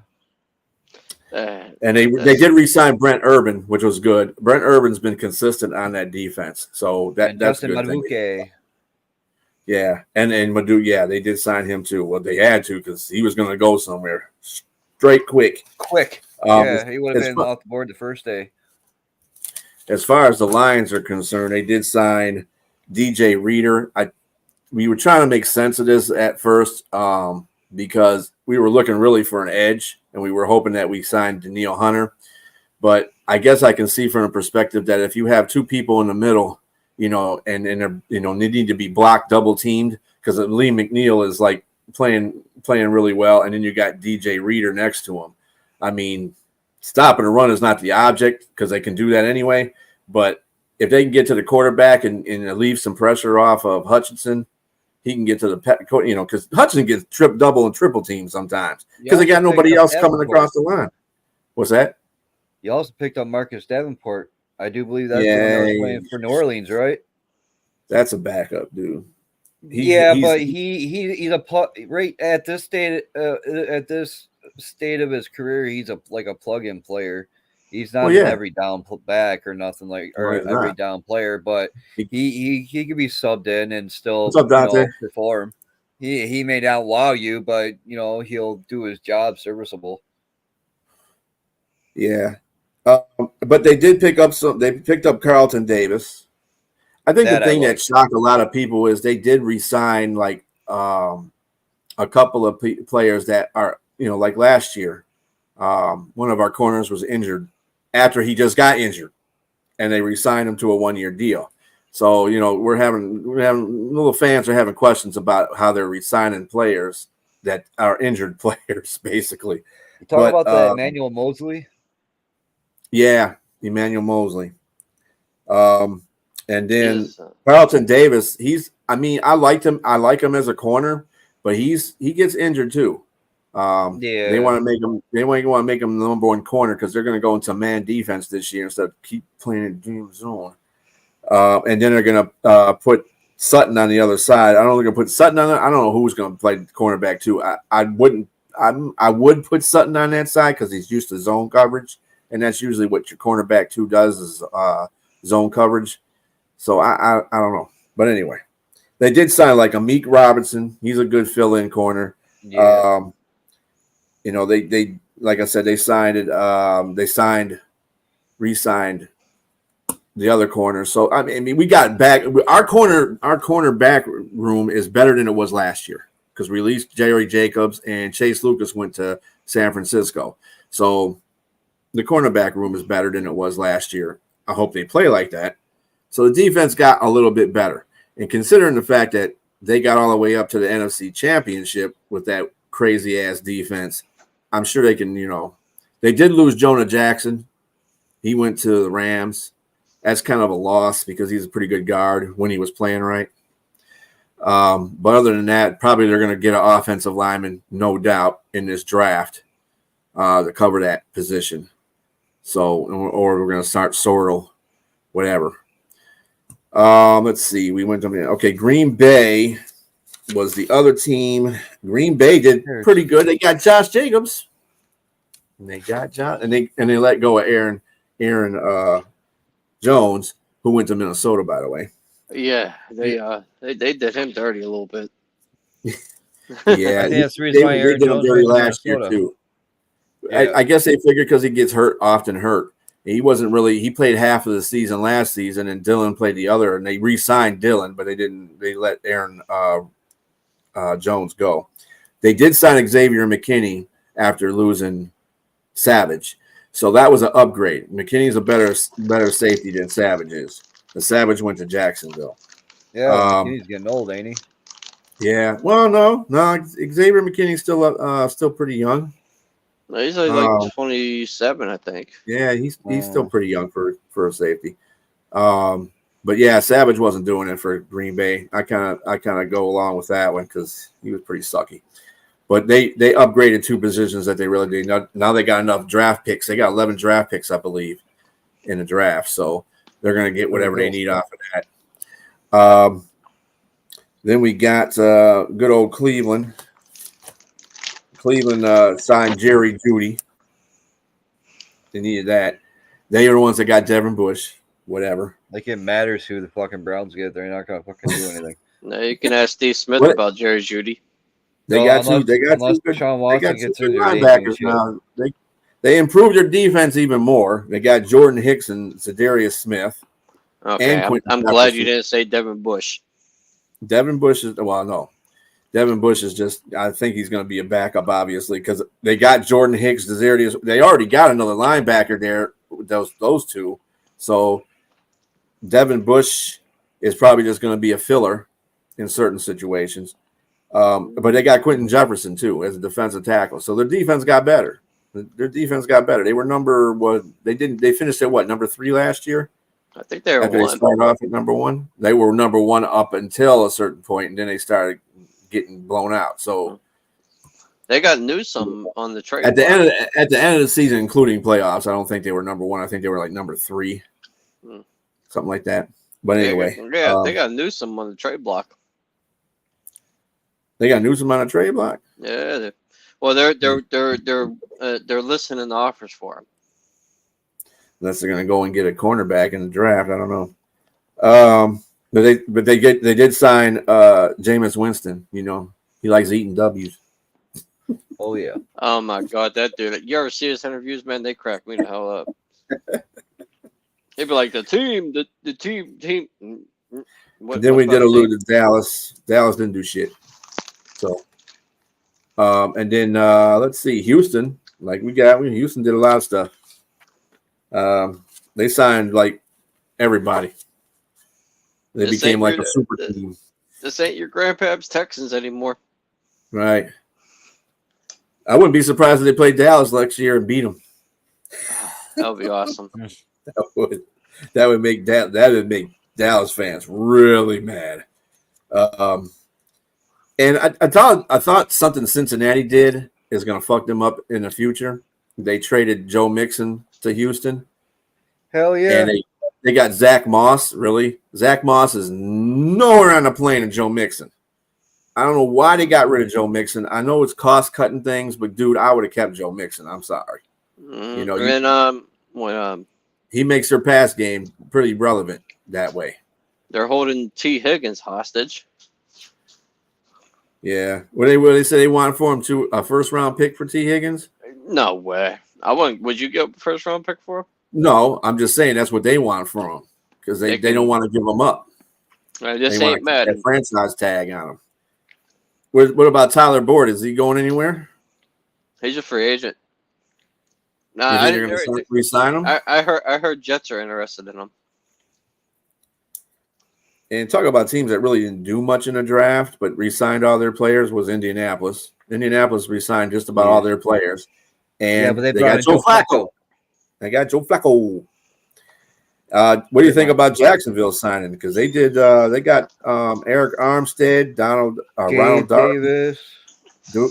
And they did re-sign Brent Urban, which was good. Brent Urban's been consistent on that defense, so that's Justin a good Madubuike. thing. Yeah, and Madu, yeah, they did sign him too. Well, they had to because he was going to go somewhere straight quick. Yeah, he would have been off the board the first day. As far as the Lions are concerned, they did sign DJ Reader. We were trying to make sense of this at first because we were looking really for an edge, and we were hoping that we signed Danielle Hunter. But I guess I can see from a perspective that if you have two people in the middle, and they're, they need to be blocked, double teamed, because Lee McNeil is like playing really well, and then you got DJ Reader next to him. I mean, stopping a run is not the object because they can do that anyway. But if they can get to the quarterback and leave some pressure off of Hutchinson, he can get to the because Hutchinson gets double and triple teams sometimes because they got nobody else coming across the line. What's that? You also picked up Marcus Davenport. I do believe that's the one that was playing for New Orleans, right? That's a backup, dude. He's a right at this state of his career. He's a plug-in player. He's not an every down back or nothing every down player, but he could be subbed in and still perform. He may not wow you, but he'll do his job serviceable. Yeah. But they did pick up they picked up Carlton Davis. I think the thing that shocked a lot of people is they did re-sign a couple of players that are, like last year. One of our corners was injured after he just got injured, and they re-signed him to a 1-year deal. So, we're having little fans are having questions about how they're re-signing players that are injured players, basically. You talk about that Emmanuel Mosley? Yeah, Emmanuel Mosley. And then Carlton Davis, I liked him. I like him as a corner, but he gets injured too. They want to make him the number one corner because they're going to go into man defense this year instead of keep playing in dream zone. And then they're going to put Sutton on the other side. I don't know if they're going to put Sutton on it. I don't know who's going to play cornerback too. I would put Sutton on that side because he's used to zone coverage. And that's usually what your cornerback 2 does is zone coverage. So I don't know. But anyway, they did sign like Amik Robinson. He's a good fill-in corner. Yeah. They like I said, they re-signed the other corner. So I mean, we got back our cornerback room is better than it was last year because we released Jerry Jacobs and Chase Lucas went to San Francisco. So the cornerback room is better than it was last year. I hope they play like that. So the defense got a little bit better. And considering the fact that they got all the way up to the NFC Championship with that crazy-ass defense, I'm sure they can, They did lose Jonah Jackson. He went to the Rams. That's kind of a loss because he's a pretty good guard when he was playing right. But other than that, probably they're going to get an offensive lineman, no doubt, in this draft to cover that position. So, or we're going to start Sorrell, whatever. Let's see. We went to Green Bay was the other team. Green Bay did pretty good. They got Josh Jacobs, and they let go of Aaron Jones, who went to Minnesota, by the way. Yeah, they did him dirty a little bit. Yeah, I think that's the reason why they Aaron did him Jones dirty went to last year Minnesota. too. Yeah. I guess they figured because he gets often hurt. He wasn't really. He played half of the season last season, and Dillon played the other. And they re-signed Dillon, but they didn't. They let Aaron Jones go. They did sign Xavier McKinney after losing Savage, so that was an upgrade. McKinney's a better safety than Savage is. The Savage went to Jacksonville. Yeah, he's getting old, ain't he? Yeah. Well, no. Xavier McKinney's still pretty young. No, he's like 27, I think. Yeah, he's still pretty young for a safety. But yeah, Savage wasn't doing it for Green Bay. I kind of go along with that one because he was pretty sucky. But they upgraded two positions that they really did. Now they got enough draft picks. They got 11 draft picks, I believe, in the draft. So they're going to get whatever they need off of that. Then we got good old Cleveland. Cleveland signed Jerry Jeudy. They needed that. They are the ones that got Devin Bush. Whatever. Like it matters who the fucking Browns get. They're not gonna fucking do anything. No, you can ask Steve Smith about Jerry Jeudy. They got two good linebackers now. They improved their defense even more. They got Jordan Hicks and Zadarius Smith. Okay, I'm glad you didn't say Devin Bush. Devin Bush is no. Devin Bush is just. I think he's going to be a backup, obviously, because they got Jordan Hicks, Zadarius. They already got another linebacker there. Those two. So Devin Bush is probably just going to be a filler in certain situations. But they got Quentin Jefferson too as a defensive tackle. So their defense got better. They were number what? They finished at what, number 3 last year? I think they were after 1. They started off at number 1. They were number 1 up until a certain point, and then they started getting blown out. So they got Newsome on the trade. At the end of the season, including playoffs, I don't think they were number 1. I think they were like number 3, something like that. But anyway, they got Newsome on the trade block. They got Newsome on a trade block. Yeah. They're listening to offers for him. Unless they're going to go and get a cornerback in the draft, I don't know. But they did sign Jameis Winston. You know, he likes eating W's. Oh yeah. Oh my God, that dude! You ever see his interviews, man? They crack me the hell up. He'd be like, the team. Then we did allude to Dallas. Dallas didn't do shit. So, and then let's see, Houston. Houston did a lot of stuff. They signed like everybody. They became like a super team. This ain't your grandpa's Texans anymore. Right. I wouldn't be surprised if they played Dallas next year and beat them. That would be awesome. That would make Dallas fans really mad. And I thought something Cincinnati did is going to fuck them up in the future. They traded Joe Mixon to Houston. Hell yeah. And they got Zach Moss. Really, Zach Moss is nowhere on the plane of Joe Mixon. I don't know why they got rid of Joe Mixon. I know it's cost cutting things, but dude, I would have kept Joe Mixon. I'm sorry. You know, he makes their pass game pretty relevant that way. They're holding T. Higgins hostage. Yeah. What they say they want for him to a first round pick for T. Higgins? No way. I wouldn't. Would you get a first round pick for him? No, I'm just saying that's what they want from him because they don't want to give him up. This ain't mad. A franchise tag on him. What about Tyler Boyd? Is he going anywhere? He's a free agent. No, I didn't re-sign him. I heard Jets are interested in him. And talk about teams that really didn't do much in the draft, but re-signed all their players was Indianapolis. Indianapolis re-signed just about all their players. And but they got Joe Flacco. They got Joe Flacco. What do you think about Jacksonville signing? Because they did. They got Eric Armstead, Ronald Davis,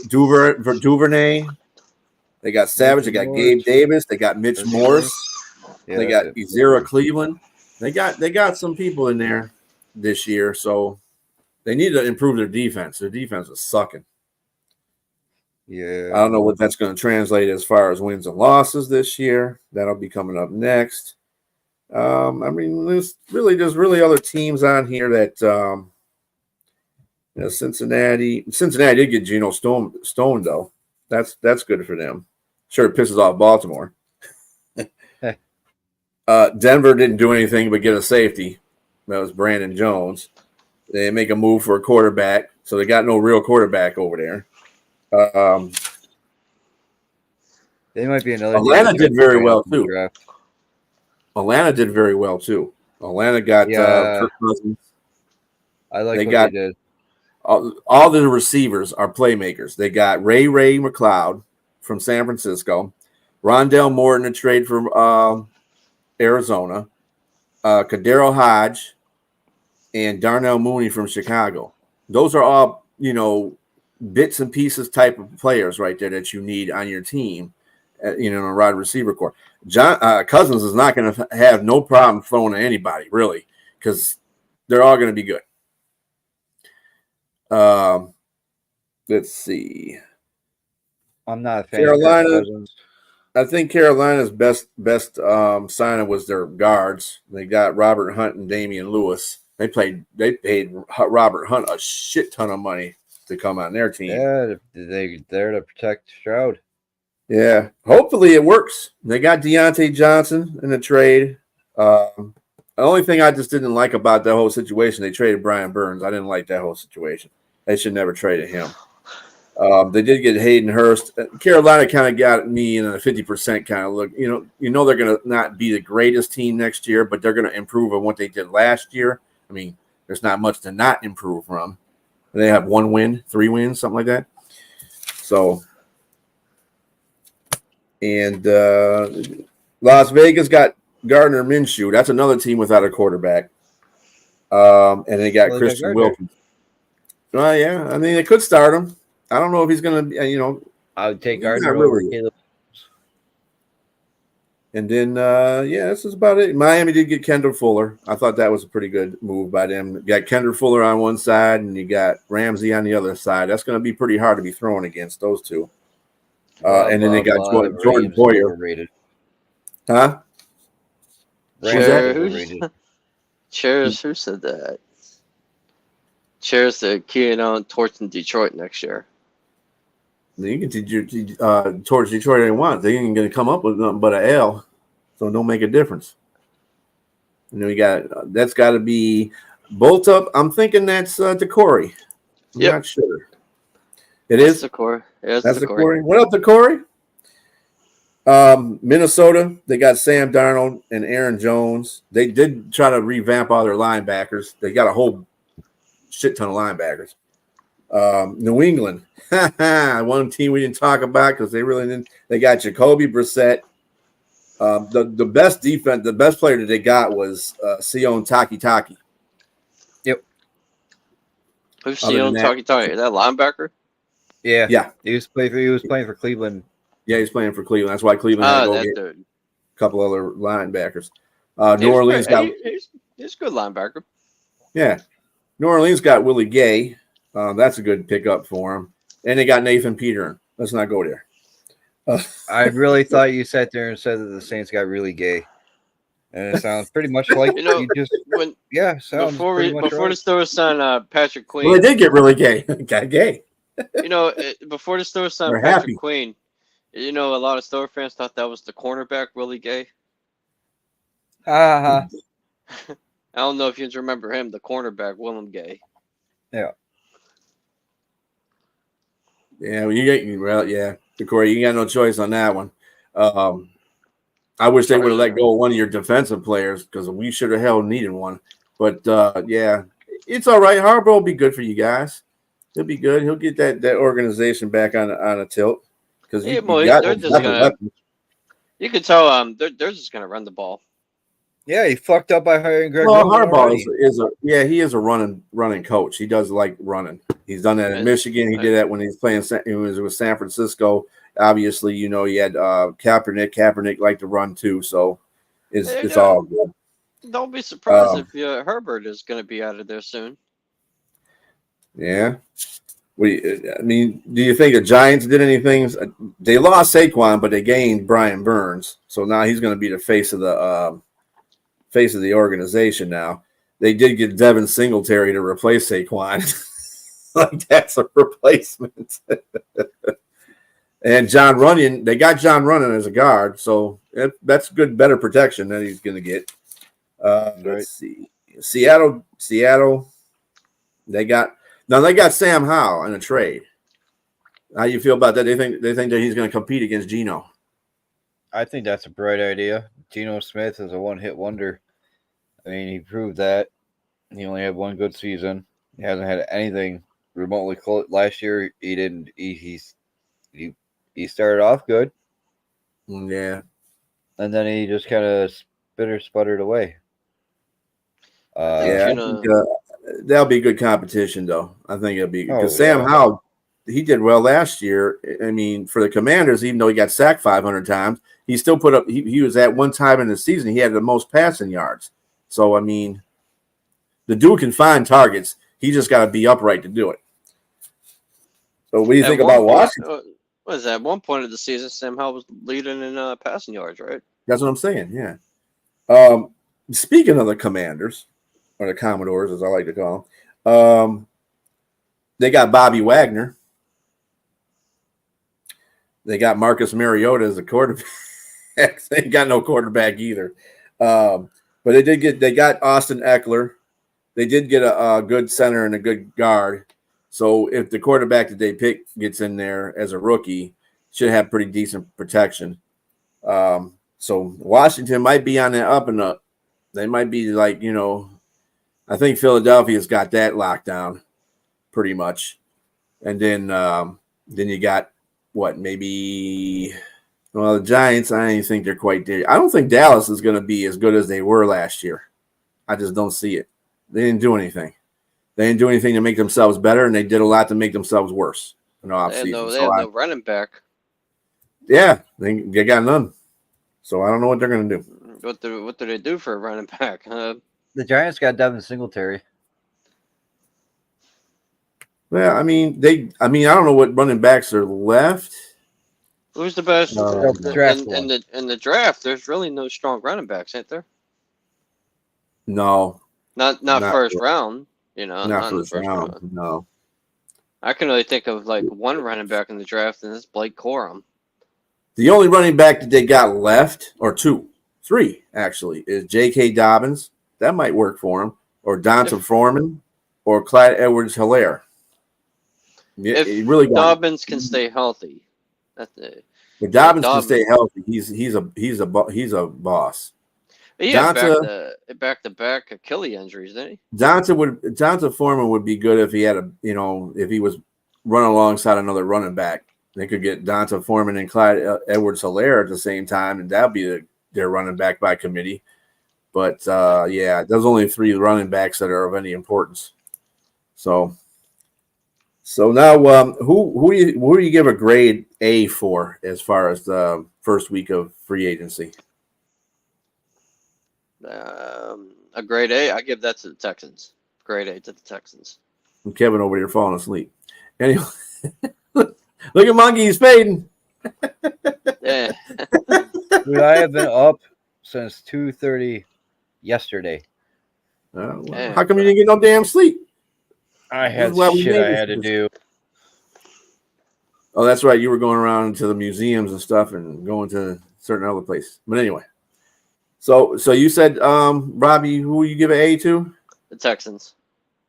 Duvernay. They got Savage. They got Gabe Davis. They got Mitch Morse. They got Ezra Cleveland. They got some people in there this year, so they need to improve their defense. Their defense is sucking. Yeah, I don't know what that's going to translate as far as wins and losses this year. That'll be coming up next. I mean, there's really other teams on here that Cincinnati did get Geno Stone though. That's good for them. Sure, it pisses off Baltimore. Denver didn't do anything but get a safety. That was Brandon Jones. They make a move for a quarterback, so they got no real quarterback over there. They might be another. Atlanta did very well too. Atlanta did very well too. Atlanta got Kirk Cousins. I like what they did. All the receivers are playmakers. They got Ray McLeod from San Francisco, Rondell Moore in a trade from Arizona, Kadero Hodge, and Darnell Mooney from Chicago. Those are all, bits and pieces type of players right there that you need on your team, in a wide receiver core. Cousins is not going to have no problem throwing to anybody, really, because they're all going to be good. Let's see. I'm not a fan Carolina. of Cousins. I think Carolina's best signing was their guards. They got Robert Hunt and Damian Lewis. They paid Robert Hunt a shit ton of money to come on their team. Yeah, they're there to protect Stroud. Yeah, hopefully it works. They got Deontay Johnson in the trade. The only thing I just didn't like about that whole situation, they traded Brian Burns. I didn't like that whole situation. They should never traded him. They did get Hayden Hurst. Carolina kind of got me in a 50% kind of look. They're going to not be the greatest team next year, but they're going to improve on what they did last year. I mean, there's not much to not improve from. They have 1 win, 3 wins, something like that. So, and Las Vegas got Gardner Minshew. That's another team without a quarterback. And they got Christian Wilkins. Yeah. I mean, they could start him. I don't know if he's going to, I would take Gardner over Caleb. And then, this is about it. Miami did get Kendall Fuller. I thought that was a pretty good move by them. You got Kendall Fuller on one side, and you got Ramsey on the other side. That's going to be pretty hard to be thrown against those two. And then they got Jordan Boyer. Overrated. Huh? Cheers. Who said that? Cheers to keying on torch in Detroit next year. You can towards Detroit they want. They ain't going to come up with nothing but an L, so don't make a difference. That's got to be Bolt Up. I'm thinking that's DeCorey. I'm not sure. That's DeCorey. That's DeCorey. What up, DeCorey? Minnesota, they got Sam Darnold and Aaron Jones. They did try to revamp all their linebackers. They got a whole shit ton of linebackers. New England, one team we didn't talk about because they really didn't. They got Jacoby Brissett. The best player that they got was Sion Takitaki. Yep. Who's Sion Takitaki? Is that linebacker? Yeah. He was playing for Cleveland. Yeah, he's playing for Cleveland. That's why Cleveland had to go get a couple other linebackers. New Orleans got. He's a good linebacker. Yeah, New Orleans got Willie Gay. That's a good pickup for him. And they got Nathan Peterman. Let's not go there. I really thought you sat there and said that the Saints got really gay. And it sounds pretty much like you just sounds before pretty much before right. the Steelers signed Patrick Queen. Well, they did get really gay. Got gay. Before the Steelers signed Patrick Queen, a lot of Steelers fans thought that was the cornerback Willie Gay. I don't know if you remember him, the cornerback Willem Gay. Yeah. Yeah, Corey, you got no choice on that one. I wish they would have let go of one of your defensive players because we should have needed one. But it's all right. Harbaugh will be good for you guys. He'll be good. He'll get that organization back on a tilt because you can tell they're just gonna run the ball. Yeah, he fucked up by hiring Greg. Well, Harbaugh he is a running coach. He does like running. He's done that in Michigan. He did that when he was playing. He was with San Francisco. Obviously, you know, he had Kaepernick. Kaepernick liked to run too, so it's all good. Don't be surprised if Herbert is going to be out of there soon. Yeah. I mean, do you think the Giants did anything? They lost Saquon, but they gained Brian Burns, so now he's going to be the face of the organization. Now they did get Devin Singletary to replace Saquon, like that's a replacement. And John Runyon, they got John Runyon as a guard, so that's good, better protection that he's going to get. Let's see, Seattle. They got Sam Howell in a trade. How do you feel about that? They think that he's going to compete against Geno. I think that's a bright idea. Geno Smith is a one-hit wonder. I mean, he proved that. He only had one good season. He hasn't had anything remotely close. Last year, he didn't. He started off good. Yeah. And then he just kind of sputtered away. I think, that'll be good competition, though. I think it'll be because Sam Howell, he did well last year. I mean, for the Commanders, even though he got sacked 500 times, he still put up. He was at one time in the season, he had the most passing yards. So I mean, the dude can find targets. He just got to be upright to do it. So what do you think about Washington? Was at one point of the season, Sam Howell was leading in passing yards, right? That's what I'm saying. Yeah. Speaking of the Commanders, or the Commodores, as I like to call them, they got Bobby Wagner. They got Marcus Mariota as a quarterback. They ain't got no quarterback either. But they got Austin Eckler. They did get a good center and a good guard. So if the quarterback that they pick gets in there as a rookie, should have pretty decent protection. So Washington might be on the up and up. They might be like, you know, I think Philadelphia's got that locked down pretty much. And then you got the Giants, I don't think they're quite there. I don't think Dallas is going to be as good as they were last year. I just don't see it. They didn't do anything. They didn't do anything to make themselves better, and they did a lot to make themselves worse. They have no running back. Yeah, they got none. So I don't know what they're going to do. What do they do for a running back? The Giants got Devin Singletary. Well, I mean, I don't know what running backs are left. Who's the best in the draft? There's really no strong running backs, ain't there? No, not first round. You know, not first round. No, I can only think of like one running back in the draft, and that's Blake Corum. The only running back that they got left, or three actually, is J.K. Dobbins. That might work for him, or Donta Foreman, or Clyde Edwards-Helaire. If really Dobbins can stay healthy, that's it. If Dobbins can stay healthy, he's a boss. He had back-to-back Achilles injuries, didn't he? Donta Foreman would be good if he had if he was running alongside another running back. They could get Donta Foreman and Clyde Edwards-Helaire at the same time, and that'd be their running back by committee. But there's only three running backs that are of any importance. So now, who do you give a grade A for as far as the first week of free agency? A grade A. I give that to the Texans. Grade A to the Texans. And Kevin over here falling asleep. Anyway, look at Monkey, he's fading. Yeah. Dude, I have been up since 2:30 yesterday. How come you didn't get no damn sleep? I had shit I had to do. Oh, that's right. You were going around to the museums and stuff and going to certain other places. But anyway, so you said, Robbie, who you give an A to? The Texans.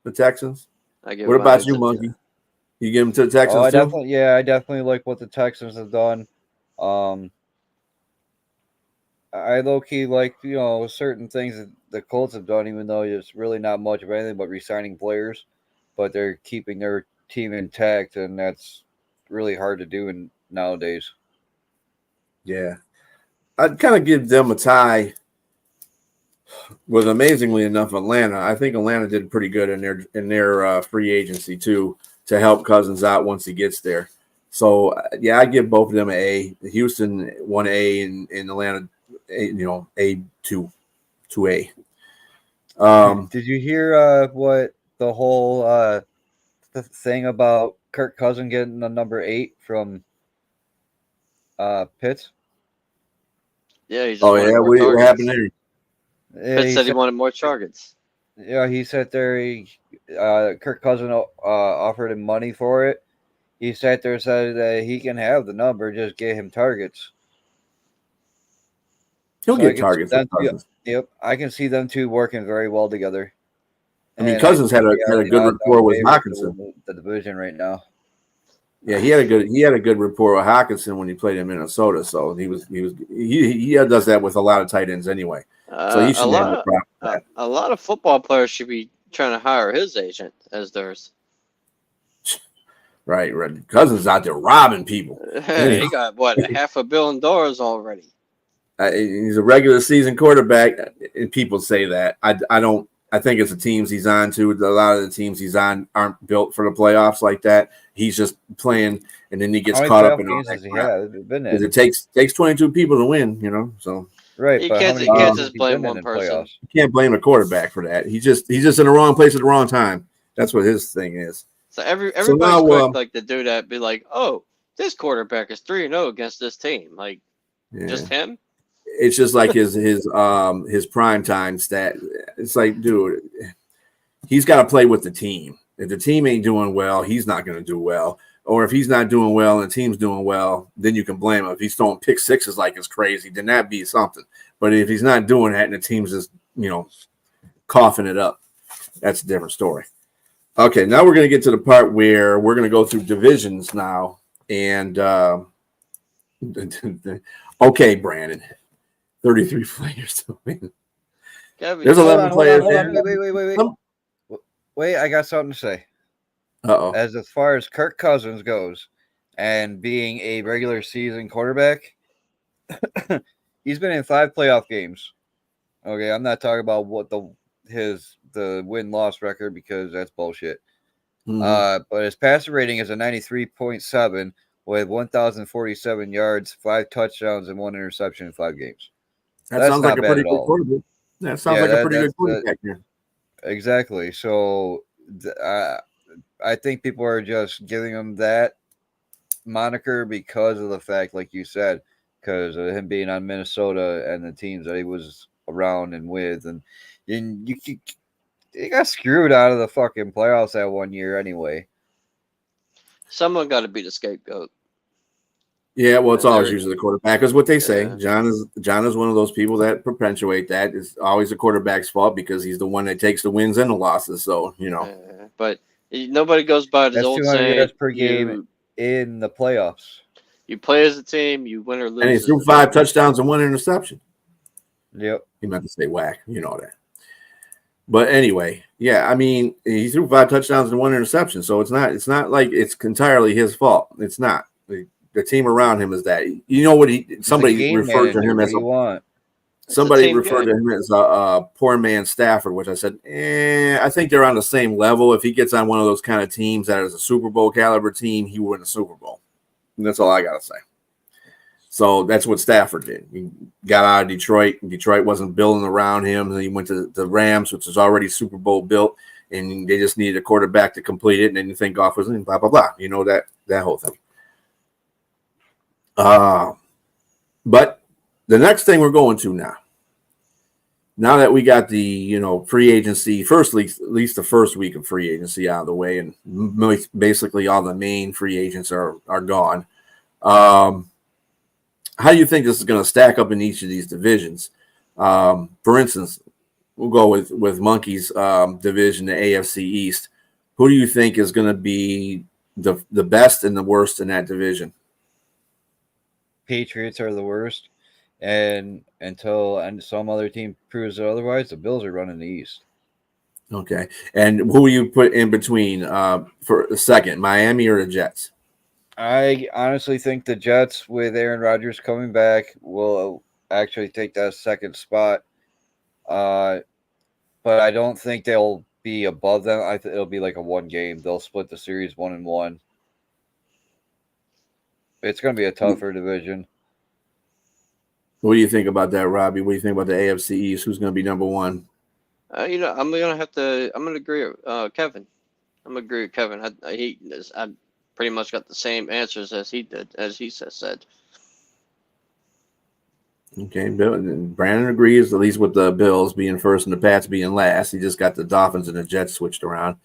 The Texans? What about you, Monkey? You give them to the Texans too? I definitely like what the Texans have done. I low-key like, certain things that the Colts have done, even though it's really not much of anything but re-signing players. But they're keeping their team intact, and that's really hard to do nowadays. Yeah. I'd kind of give them a tie. was amazingly enough Atlanta. I think Atlanta did pretty good in their free agency too to help Cousins out once he gets there. So yeah, I give both of them an A. Houston 1A and Atlanta, A 2A. Did you hear what the whole the thing about Kirk Cousins getting the number 8 from Pitts? Yeah, he just wanted more targets. What happened there? Yeah, Pitts said he wanted more targets. Yeah, he sat there. Kirk Cousins offered him money for it. He sat there and said that he can have the number, just get him targets. He'll get targets. Yep, I can see them two working very well together. I mean, Cousins had a good rapport with Hawkinson. The division right now. Yeah, he had a good rapport with Hawkinson when he played in Minnesota. So he does that with a lot of tight ends anyway. So he should have no problem with that. A lot of football players should be trying to hire his agent as theirs. Right. Cousins out there robbing people. He got what, $500 million already. He's a regular season quarterback, and people say that. I don't. I think it's the teams he's on to. A lot of the teams he's on aren't built for the playoffs like that. He's just playing, and then he gets caught up in all that. It takes 22 people to win, So right, you can't just blame one person. You can't blame a quarterback for that. He's just in the wrong place at the wrong time. That's what his thing is. So everybody's quick like to do that. Be like, oh, this quarterback is 3-0 against this team. Like, just him. It's just like his prime time stat. It's like, dude, he's got to play with the team. If the team ain't doing well, he's not going to do well. Or if he's not doing well and the team's doing well, then you can blame him. If he's throwing pick sixes like it's crazy, then that'd be something. But if he's not doing that and the team's just, coughing it up, that's a different story. Okay, now we're going to get to the part where we're going to go through divisions now. And, okay, Brandon. 33 players. There's 11 players. Wait, I got something to say. Uh-oh. As far as Kirk Cousins goes and being a regular season quarterback, he's been in 5 playoff games. Okay, I'm not talking about what the win-loss record because that's bullshit. Mm-hmm. But his passer rating is a 93.7 with 1,047 yards, 5 touchdowns, and 1 interception in 5 games. That sounds like a pretty good quarterback. That sounds like a pretty good quarterback here. Exactly. So I think people are just giving him that moniker because of the fact, like you said, because of him being on Minnesota and the teams that he was around and with. And he got screwed out of the fucking playoffs that one year anyway. Someone got to be the scapegoat. Yeah, well, it's always usually the quarterback, is what they say. John is one of those people that perpetuate that. It's always the quarterback's fault because he's the one that takes the wins and the losses. So, but nobody goes by the old saying. Yards per game in the playoffs. You play as a team, you win or lose. And he threw 5 touchdowns and 1 interception. Yep. He meant to say whack. You know that. But anyway, yeah, I mean, he threw 5 touchdowns and 1 interception. So it's not like it's entirely his fault. It's not. The team around him is that. You know what somebody referred to him as a poor man Stafford, which I said, I think they're on the same level. If he gets on one of those kind of teams that is a Super Bowl caliber team, he will win a Super Bowl. And that's all I got to say. So that's what Stafford did. He got out of Detroit. Detroit wasn't building around him. And he went to the Rams, which was already Super Bowl built, and they just needed a quarterback to complete it. And then you think Goff was in, blah, blah, blah. You know, that whole thing. But the next thing we're going to now that we got the, free agency, at least the first week of free agency out of the way, and basically all the main free agents are gone. How do you think this is going to stack up in each of these divisions? For instance, we'll go with Monkey's division, the AFC East. Who do you think is going to be the best and the worst in that division? Patriots are the worst, and until some other team proves it otherwise, the Bills are running the East. Okay, and who you put in between for a second, Miami or the Jets? I honestly think the Jets, with Aaron Rodgers coming back, will actually take that second spot. But I don't think they'll be above them. I think it'll be like a 1 game. They'll split the series 1-1. It's going to be a tougher division. What do you think about that, Robbie? What do you think about the AFC East? Who's going to be number 1? I'm gonna agree with Kevin. I'm gonna agree with Kevin. I pretty much got the same answers as he did, as he said. Okay, Brandon agrees, at least with the Bills being first and the Pats being last. He just got the Dolphins and the Jets switched around.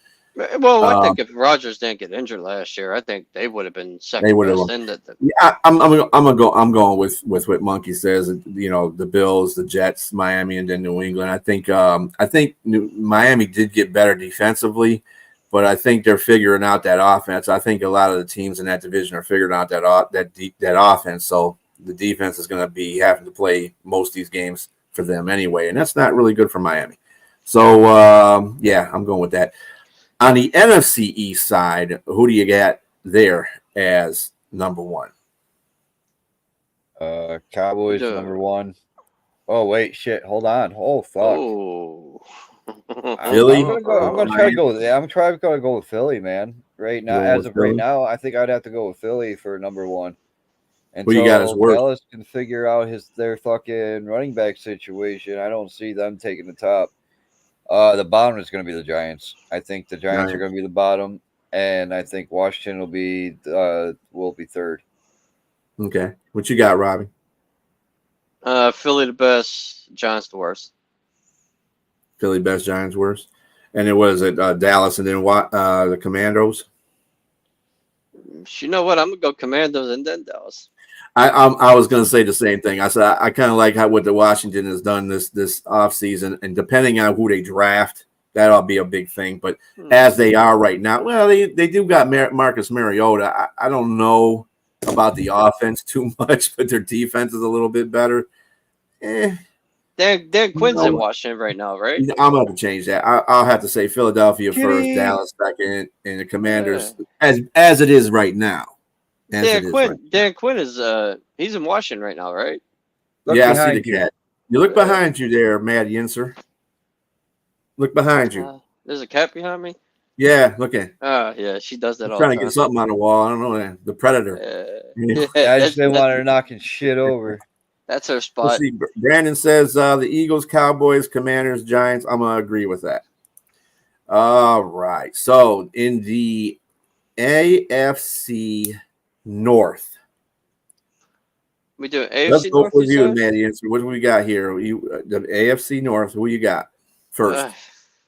Well, I think if Rodgers didn't get injured last year, I think they would have been second best. Yeah, I'm going with what Monkey says. The Bills, the Jets, Miami, and then New England. I think Miami did get better defensively, but I think they're figuring out that offense. I think a lot of the teams in that division are figuring out that offense. So the defense is going to be having to play most of these games for them anyway, and that's not really good for Miami. So I'm going with that. On the NFC East side, who do you got there as number 1? Cowboys number 1. Oh wait, shit! Hold on. Oh fuck. Oh. Philly. I'm gonna try to go with. I'm trying to go with Philly, man. Right now, right now, I think I'd have to go with Philly for number 1. Until who you got as worst? Dallas can figure out their fucking running back situation, I don't see them taking the top. The bottom is going to be the Giants. I think the Giants are going to be the bottom, and I think Washington will be third. Okay, what you got, Robbie? Philly the best, Giants the worst. Philly best, Giants worst, and it was at Dallas, and then what? The Commandos. You know what? I'm gonna go Commandos and then Dallas. I was going to say the same thing. I said I kind of like what the Washington has done this offseason, and depending on who they draft, that'll be a big thing. But as they are right now, well, they do got Marcus Mariota. I don't know about the offense too much, but their defense is a little bit better. Dan Quinn's in Washington right now, right? I'm going to change that. I'll have to say Philadelphia first, Dallas second, and the Commanders as it is right now. Dan Quinn is he's in Washington right now, right? I see the cat. You look behind you there, Mad Yinser. Look behind you. There's a cat behind me. Yeah, look at. Yeah, she does that all the time. Trying to get something on the wall. I don't know. The Predator. I just didn't want her knocking shit over. That's her spot. Let's see. Brandon says the Eagles, Cowboys, Commanders, Giants. I'm gonna agree with that. All right. So in the AFC North. We do AFC Let's go North. with you, Maddie. What do we got here? The AFC North. Who you got first?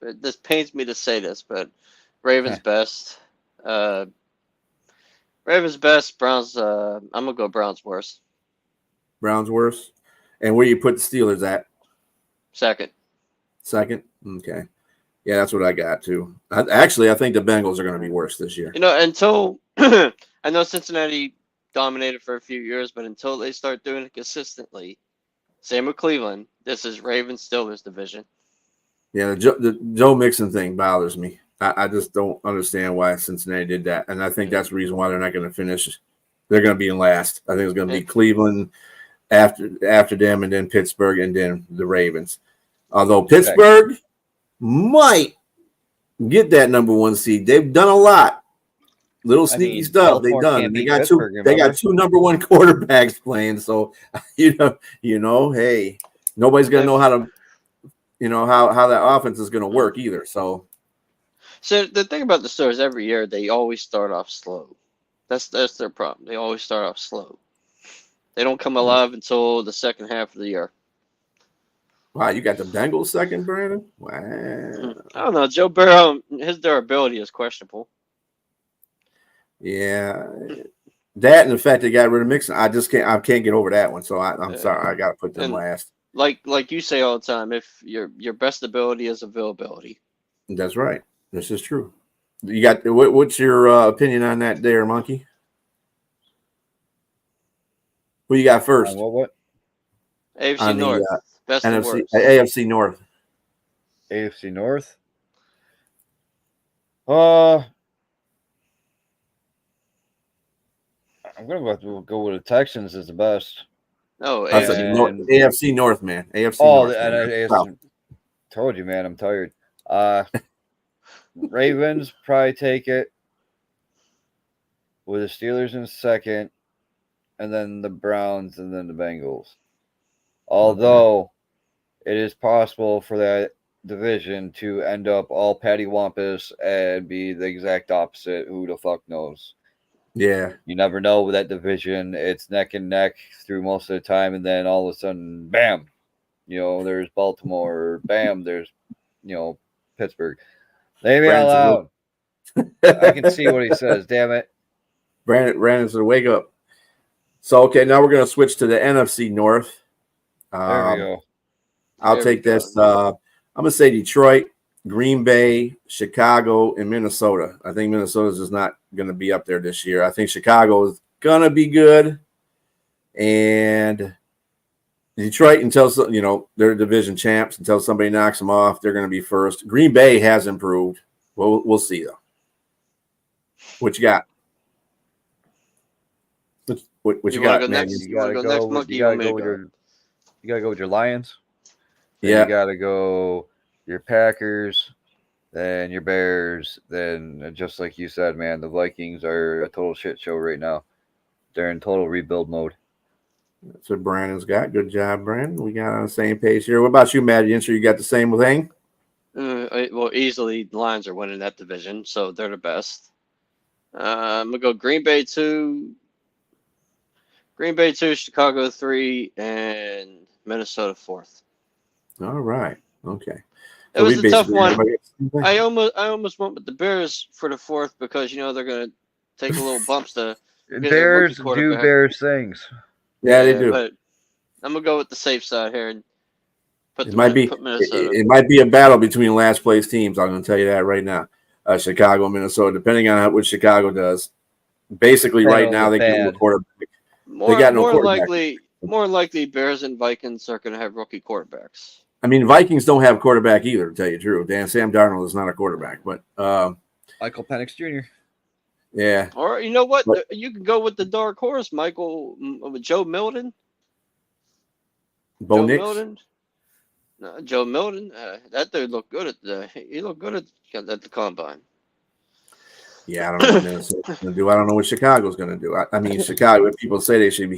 This pains me to say this, but Ravens best. Ravens best. Browns. I'm gonna go Browns worst. Browns worst. And where you put the Steelers at? Second. Okay. Yeah, that's what I got too. I think the Bengals are going to be worse this year. Until I know Cincinnati dominated for a few years, but until they start doing it consistently, same with Cleveland. This is Ravens Steelers division. Yeah, the Joe Mixon thing bothers me. I just don't understand why Cincinnati did that, and I think that's the reason why they're not going to finish. They're going to be in last. I think it's going to be Cleveland after them, and then Pittsburgh, and then the Ravens. Although Pittsburgh might get that number 1 seed. They've done a lot. Little sneaky stuff they've done. They got two number 1 quarterbacks playing. So hey, nobody's gonna know how to how that offense is gonna work either. So the thing about the Steelers, every year they always start off slow. That's their problem. They always start off slow. They don't come alive until the second half of the year. Wow, you got the Bengals second, Brandon? Wow. I don't know. Joe Burrow, his durability is questionable. Yeah. That and the fact they got rid of Mixon, I can't get over that one. So I'm sorry. I got to put them last. Like you say all the time, if your best ability is availability. That's right. This is true. You got what's your opinion on that there, Monkey? Who you got first? What? AFC North. Best NFC, AFC North. AFC North. I'm gonna go with the Texans as the best. No, AFC North, man. AFC North. Man. AFC. Told you, man. I'm tired. Ravens probably take it with the Steelers in second, and then the Browns, and then the Bengals. Although it is possible for that division to end up all pattywampus and be the exact opposite. Who the fuck knows? Yeah. You never know with that division. It's neck and neck through most of the time, and then all of a sudden, bam, there's Baltimore, bam, there's, Pittsburgh. Leave me alone. I can see what he says, damn it. Brandon said, wake up. So, okay, now we're going to switch to the NFC North. There we go. I'll take this. I'm going to say Detroit, Green Bay, Chicago, and Minnesota. I think Minnesota's just not going to be up there this year. I think Chicago is going to be good. And Detroit, until they're division champs, until somebody knocks them off, they're going to be first. Green Bay has improved. We'll see, though. What you got? What you got, man? You gotta go with your Lions. Yeah. You gotta go your Packers, then your Bears, then just like you said, man, the Vikings are a total shit show right now. They're in total rebuild mode. That's what Brandon's got. Good job, Brandon. We got on the same page here. What about you, Matt? You sure you got the same thing? Well, easily the Lions are winning that division, so they're the best. I'm gonna go Green Bay 2, Chicago 3, and Minnesota 4th. All right. Okay. It was a tough one. I almost went with the Bears for the 4th because they're gonna take a little bumps to. Bears do Bears things. Yeah, they do. But I'm gonna go with the safe side here and put Minnesota. It might be a battle between last place teams. I'm going to tell you that right now. Chicago, Minnesota, depending on what Chicago does. Basically, right now they got no quarterback. More likely, Bears and Vikings are going to have rookie quarterbacks. I mean, Vikings don't have quarterback either, to tell you the truth. Sam Darnold is not a quarterback, but Michael Penix Jr. Yeah. Or you know what? You can go with the dark horse, Michael, with Joe Milton. Bo Joe Nix? Milton. No, Joe Milton. That dude looked good he looked good at the combine. Yeah, I don't know what Minnesota's going to do. I don't know what Chicago's going to do. I mean, Chicago. People say they should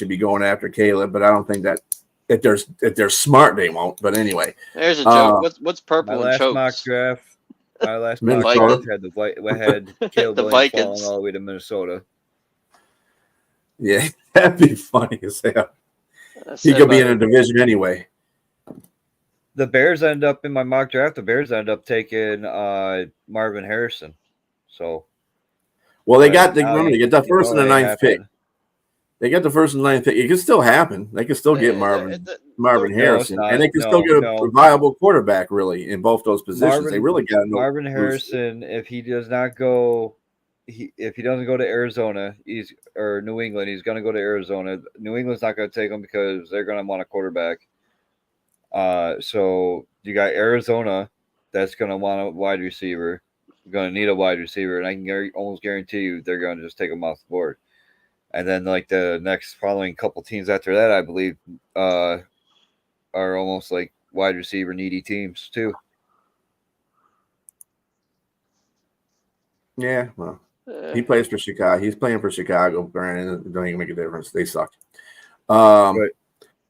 be going after Caleb, but I don't think that if they're smart, they won't. But anyway, there's a joke. What's purple and chokes? My last mock draft had Caleb the Williams Vikings falling all the way to Minnesota. Yeah, that'd be funny as hell. He could be in a division anyway. The Bears end up in my mock draft. The Bears end up taking Marvin Harrison. So, well, they get the first and the ninth pick. They get the first and ninth pick. It could still happen. They could still get Marvin Harrison, and they can still get a viable quarterback really in both those positions. They really got Marvin Harrison. If he does not go, if he doesn't go to Arizona, or New England, he's going to go to Arizona. New England's not going to take him because they're going to want a quarterback. So you got Arizona that's going to want a wide receiver. You're going to need a wide receiver, and I can almost guarantee you they're going to just take him off the board. And then, like, the next following couple teams after that, I believe, are almost like wide receiver needy teams too. Yeah, well, he plays for Chicago. He's playing for Chicago, Brandon. It don't even make a difference. They suck. All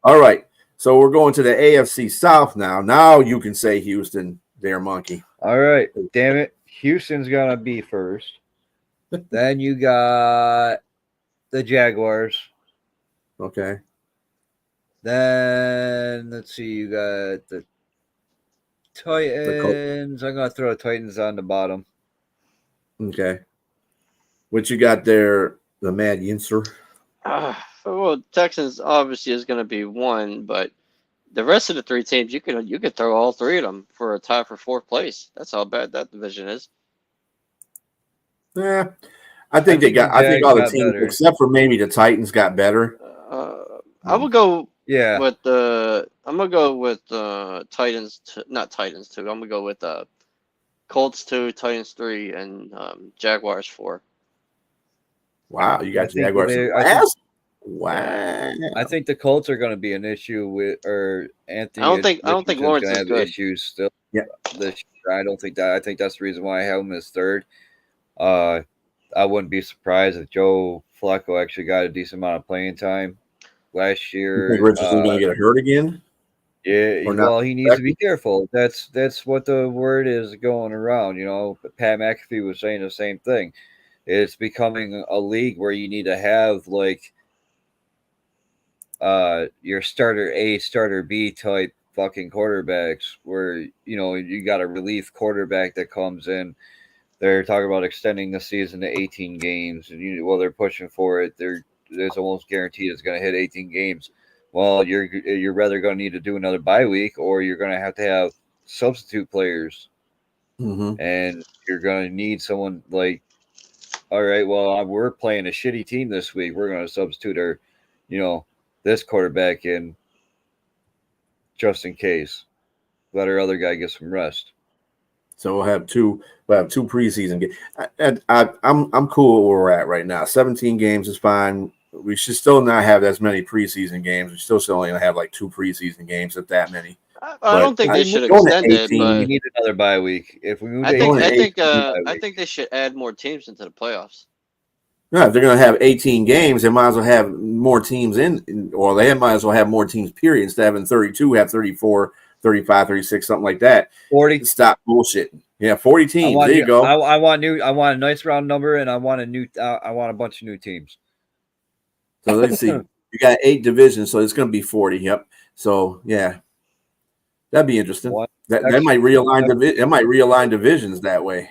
right. So we're going to the AFC South now. Now you can say Houston, they're monkey. All right. Damn it. Houston's going to be first. Then you got the Jaguars. Okay. Then, let's see, you got the Titans. I'm going to throw the Titans on the bottom. Okay. What you got there, the Mad Yinser? Well, Texans obviously is going to be one, but the rest of the three teams, you could throw all three of them for a tie for fourth place. That's how bad that division is. Yeah, I think all the teams better. Except for maybe the Titans got better. I would go. Yeah. I'm gonna go with Titans. Not Titans 2. I'm gonna go with Colts 2, Titans 3, and Jaguars 4. Wow, you got Jaguars last? Wow. I think the Colts are going to be an issue with, or Anthony. I don't think Lawrence going to is have good. issues still. Yeah. This year. I don't think that. I think that's the reason why I have him as third. I wouldn't be surprised if Joe Flacco actually got a decent amount of playing time last year. You think Richardson's going to get hurt again? Yeah, well, he needs to be careful. That's what the word is going around. You know, Pat McAfee was saying the same thing. It's becoming a league where you need to have like your starter A, starter B type fucking quarterbacks, where you got a relief quarterback that comes in. They're talking about extending the season to 18 games, and they're pushing for it. There's almost guaranteed it's going to hit 18 games. Well, you're rather going to need to do another bye week, or you're going to have substitute players, and you're going to need someone like, all right, well, we're playing a shitty team this week. We're going to substitute our, this quarterback in just in case. Let our other guy get some rest. So we'll have two preseason games. I'm cool where we're at right now. 17 games is fine. We should still not have as many preseason games. We still only have like 2 preseason games, if that many. I don't think they should extend it, but we need another bye week. If we move, I think they should add more teams into the playoffs. No, if they're going to have 18 games, they might as well have more teams or they might as well have more teams, period. Instead of having 32, have 34, 35, 36, something like that. 40. Stop bullshitting. Yeah, 40 teams. There you go. I want a nice round number, and I want a bunch of new teams. So let's see. You got 8 divisions, so it's going to be 40. Yep. So yeah, that'd be interesting. That might realign divisions that way.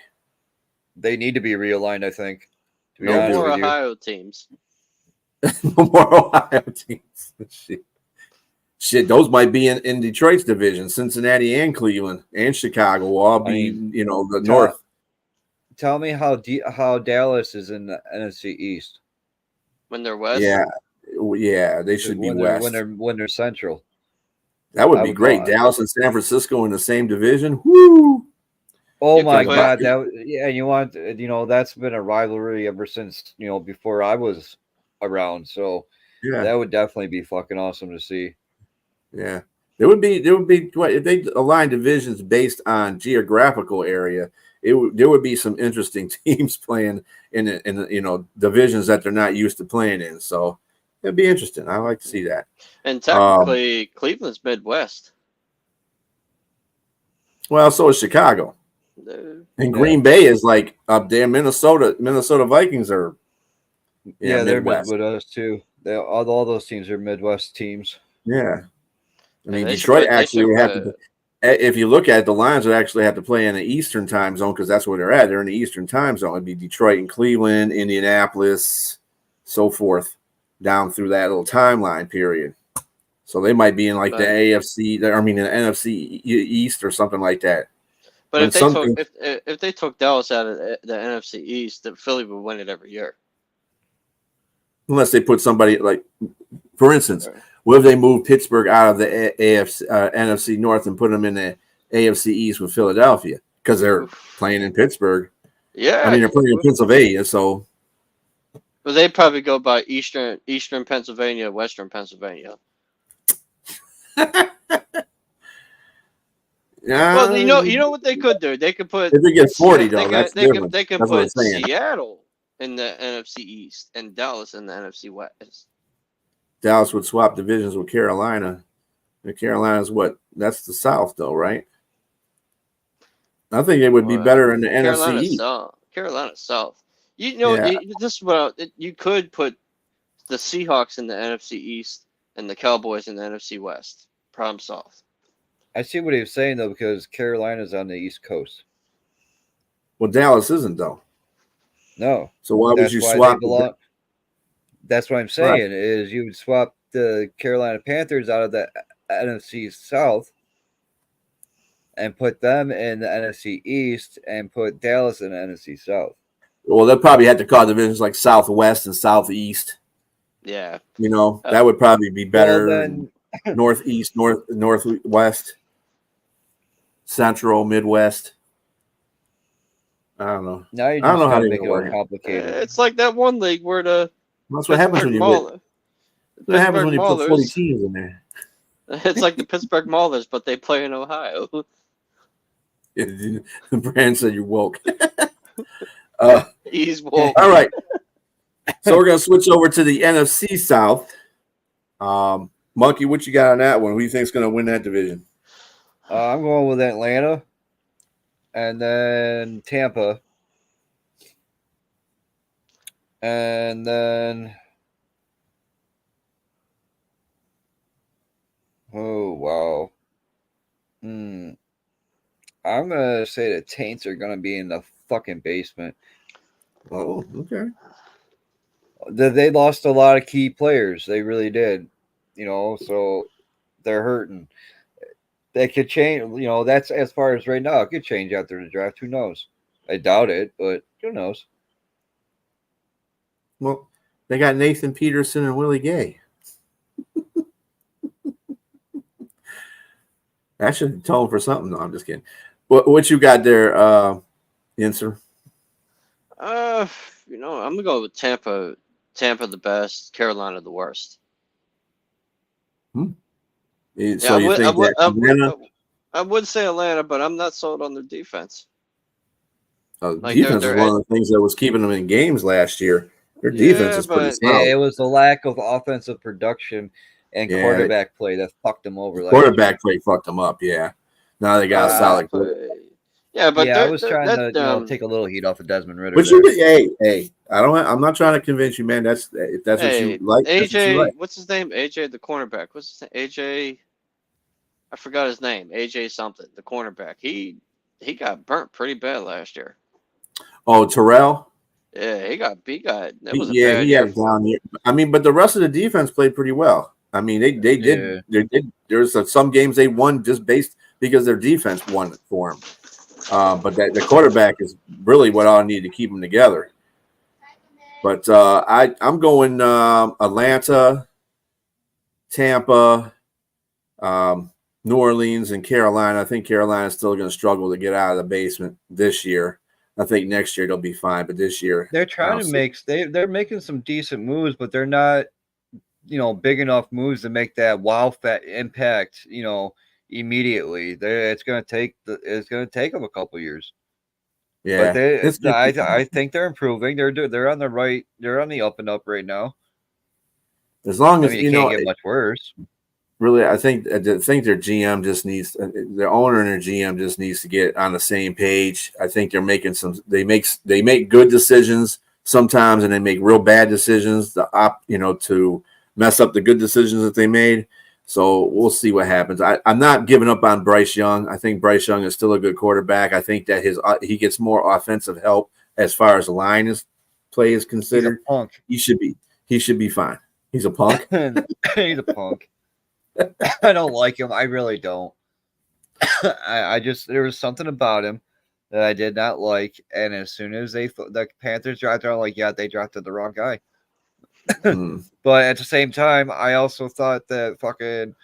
They need to be realigned, I think. No more Ohio teams. No more Ohio teams. Shit, those might be in Detroit's division. Cincinnati and Cleveland and Chicago will all be, the North. Tell me how Dallas is in the NFC East. When they're West? Yeah, they should be West. When they're Central. That would be great. Dallas and San Francisco in the same division. Woo! Oh my God! You want that's been a rivalry ever since before I was around. So yeah, that would definitely be fucking awesome to see. Yeah, there would be if they align divisions based on geographical area. There would be some interesting teams playing in divisions that they're not used to playing in. So it'd be interesting. I like to see that. And technically, Cleveland's Midwest. Well, so is Chicago. And Green Bay is like up there. Minnesota Vikings are. Yeah, they're Midwest with us too. All those teams are Midwest teams. Yeah, I mean Detroit actually would have to. If you look at it, the Lions would actually have to play in the Eastern time zone because that's where they're at. They're in the Eastern time zone. It'd be Detroit and Cleveland, Indianapolis, so forth, down through that little timeline period. So they might be in like the AFC. I mean, the NFC East or something like that. But if they took Dallas out of the NFC East, then Philly would win it every year. Unless they put somebody like, for instance, what if they move Pittsburgh out of the NFC North and put them in the AFC East with Philadelphia because they're playing in Pittsburgh? Yeah, I mean they're playing in Pennsylvania, so. Well, they probably go by Eastern Pennsylvania, Western Pennsylvania. Well, you know what they could do? They could put if they get 40 though. They could put Seattle in the NFC East and Dallas in the NFC West. Dallas would swap divisions with Carolina. And Carolina's what? That's the South, though, right? I think it would be better in the NFC East. Carolina South. You could put the Seahawks in the NFC East and the Cowboys in the NFC West. Problem solved. I see what he was saying, though, because Carolina's on the East Coast. Well, Dallas isn't, though. No. So why would you swap? That's what I'm saying, is you would swap the Carolina Panthers out of the NFC South and put them in the NFC East and put Dallas in the NFC South. Well, they'll probably have to call divisions like Southwest and Southeast. Yeah. That would probably be better than Northeast, Northwest, Central, Midwest. I don't know. Now you're just trying to make it more complicated. It's like that one league where that's what happens when you What happens when you put 40 teams in there? It's like the Pittsburgh Maulers, but they play in Ohio. Brand said you're woke. He's woke. All right. So we're going to switch over to the NFC South. Monkey, what you got on that one? Who do you think is going to win that division? I'm going with Atlanta and then Tampa. And then, oh, wow. I'm going to say the Taints are going to be in the fucking basement. Oh, okay. They lost a lot of key players. They really did. So they're hurting. They could change. That's as far as right now. It could change after the draft. Who knows? I doubt it, but who knows? Well, they got Nathan Peterson and Willie Gay. That should tell them for something. No, I'm just kidding. What you got there, Inser? I'm gonna go with Tampa. Tampa the best, Carolina the worst. So I would say Atlanta, but I'm not sold on their defense. Defense is one of the things that was keeping them in games last year. Their defense is pretty solid. It was the lack of offensive production and quarterback play that fucked them over. Quarterback play fucked them up. Yeah. Now they got a solid quarterback. Yeah, but I was trying to take a little heat off of Desmond Ritter. But I'm not trying to convince you, man. That's what you like. AJ, what's his name? AJ, the cornerback. What's his name? AJ, I forgot his name. AJ something, the cornerback. He got burnt pretty bad last year. Oh, Terrell. Yeah, he got. He had a down year. I mean, but the rest of the defense played pretty well. I mean, they did. There's some games they won just based because their defense won for them. But the quarterback is really what I need to keep them together. But I'm going Atlanta, Tampa, New Orleans, and Carolina. I think Carolina is still going to struggle to get out of the basement this year. I think next year they'll be fine, but this year they're trying to make they're making some decent moves, but they're not, big enough moves to make that wow impact, immediately. It's going to take them a couple years. Yeah, but I think they're improving. They're on the right. They're on the up and up right now. As long as it can't get much worse. Really, I think their GM just needs their owner and their GM just needs to get on the same page. I think they're making they make good decisions sometimes, and they make real bad decisions to mess up the good decisions that they made. So we'll see what happens. I'm not giving up on Bryce Young. I think Bryce Young is still a good quarterback. I think that he gets more offensive help as far as the line play is considered. He's a punk. He should be fine. He's a punk. He's a punk. I don't like him. I really don't. There was something about him that I did not like. And as soon as the Panthers drafted, I'm like, yeah, they drafted the wrong guy. But at the same time, I also thought that fucking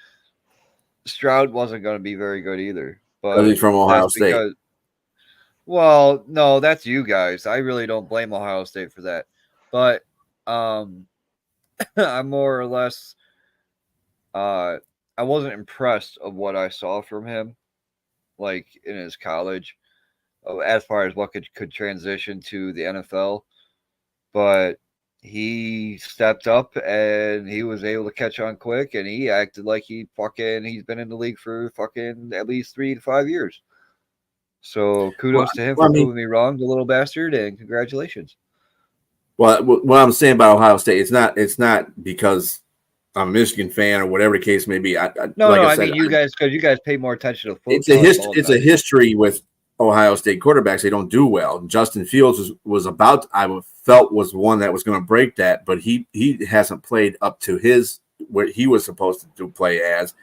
Stroud wasn't going to be very good either. But he's from Ohio State. Well, no, that's you guys. I really don't blame Ohio State for that. But I'm more or less I wasn't impressed of what I saw from him, like in his college, as far as what could transition to the NFL. But he stepped up and he was able to catch on quick, and he acted like he's been in the league for fucking at least 3 to 5 years. So kudos to him for proving me wrong, the little bastard, and congratulations. Well, what I'm saying about Ohio State, it's not because I'm a Michigan fan or whatever the case may be. I mean you guys, because you guys pay more attention to football. It's a history with Ohio State quarterbacks. They don't do well. Justin Fields was one that was going to break that, but he hasn't played up to what he was supposed to play as.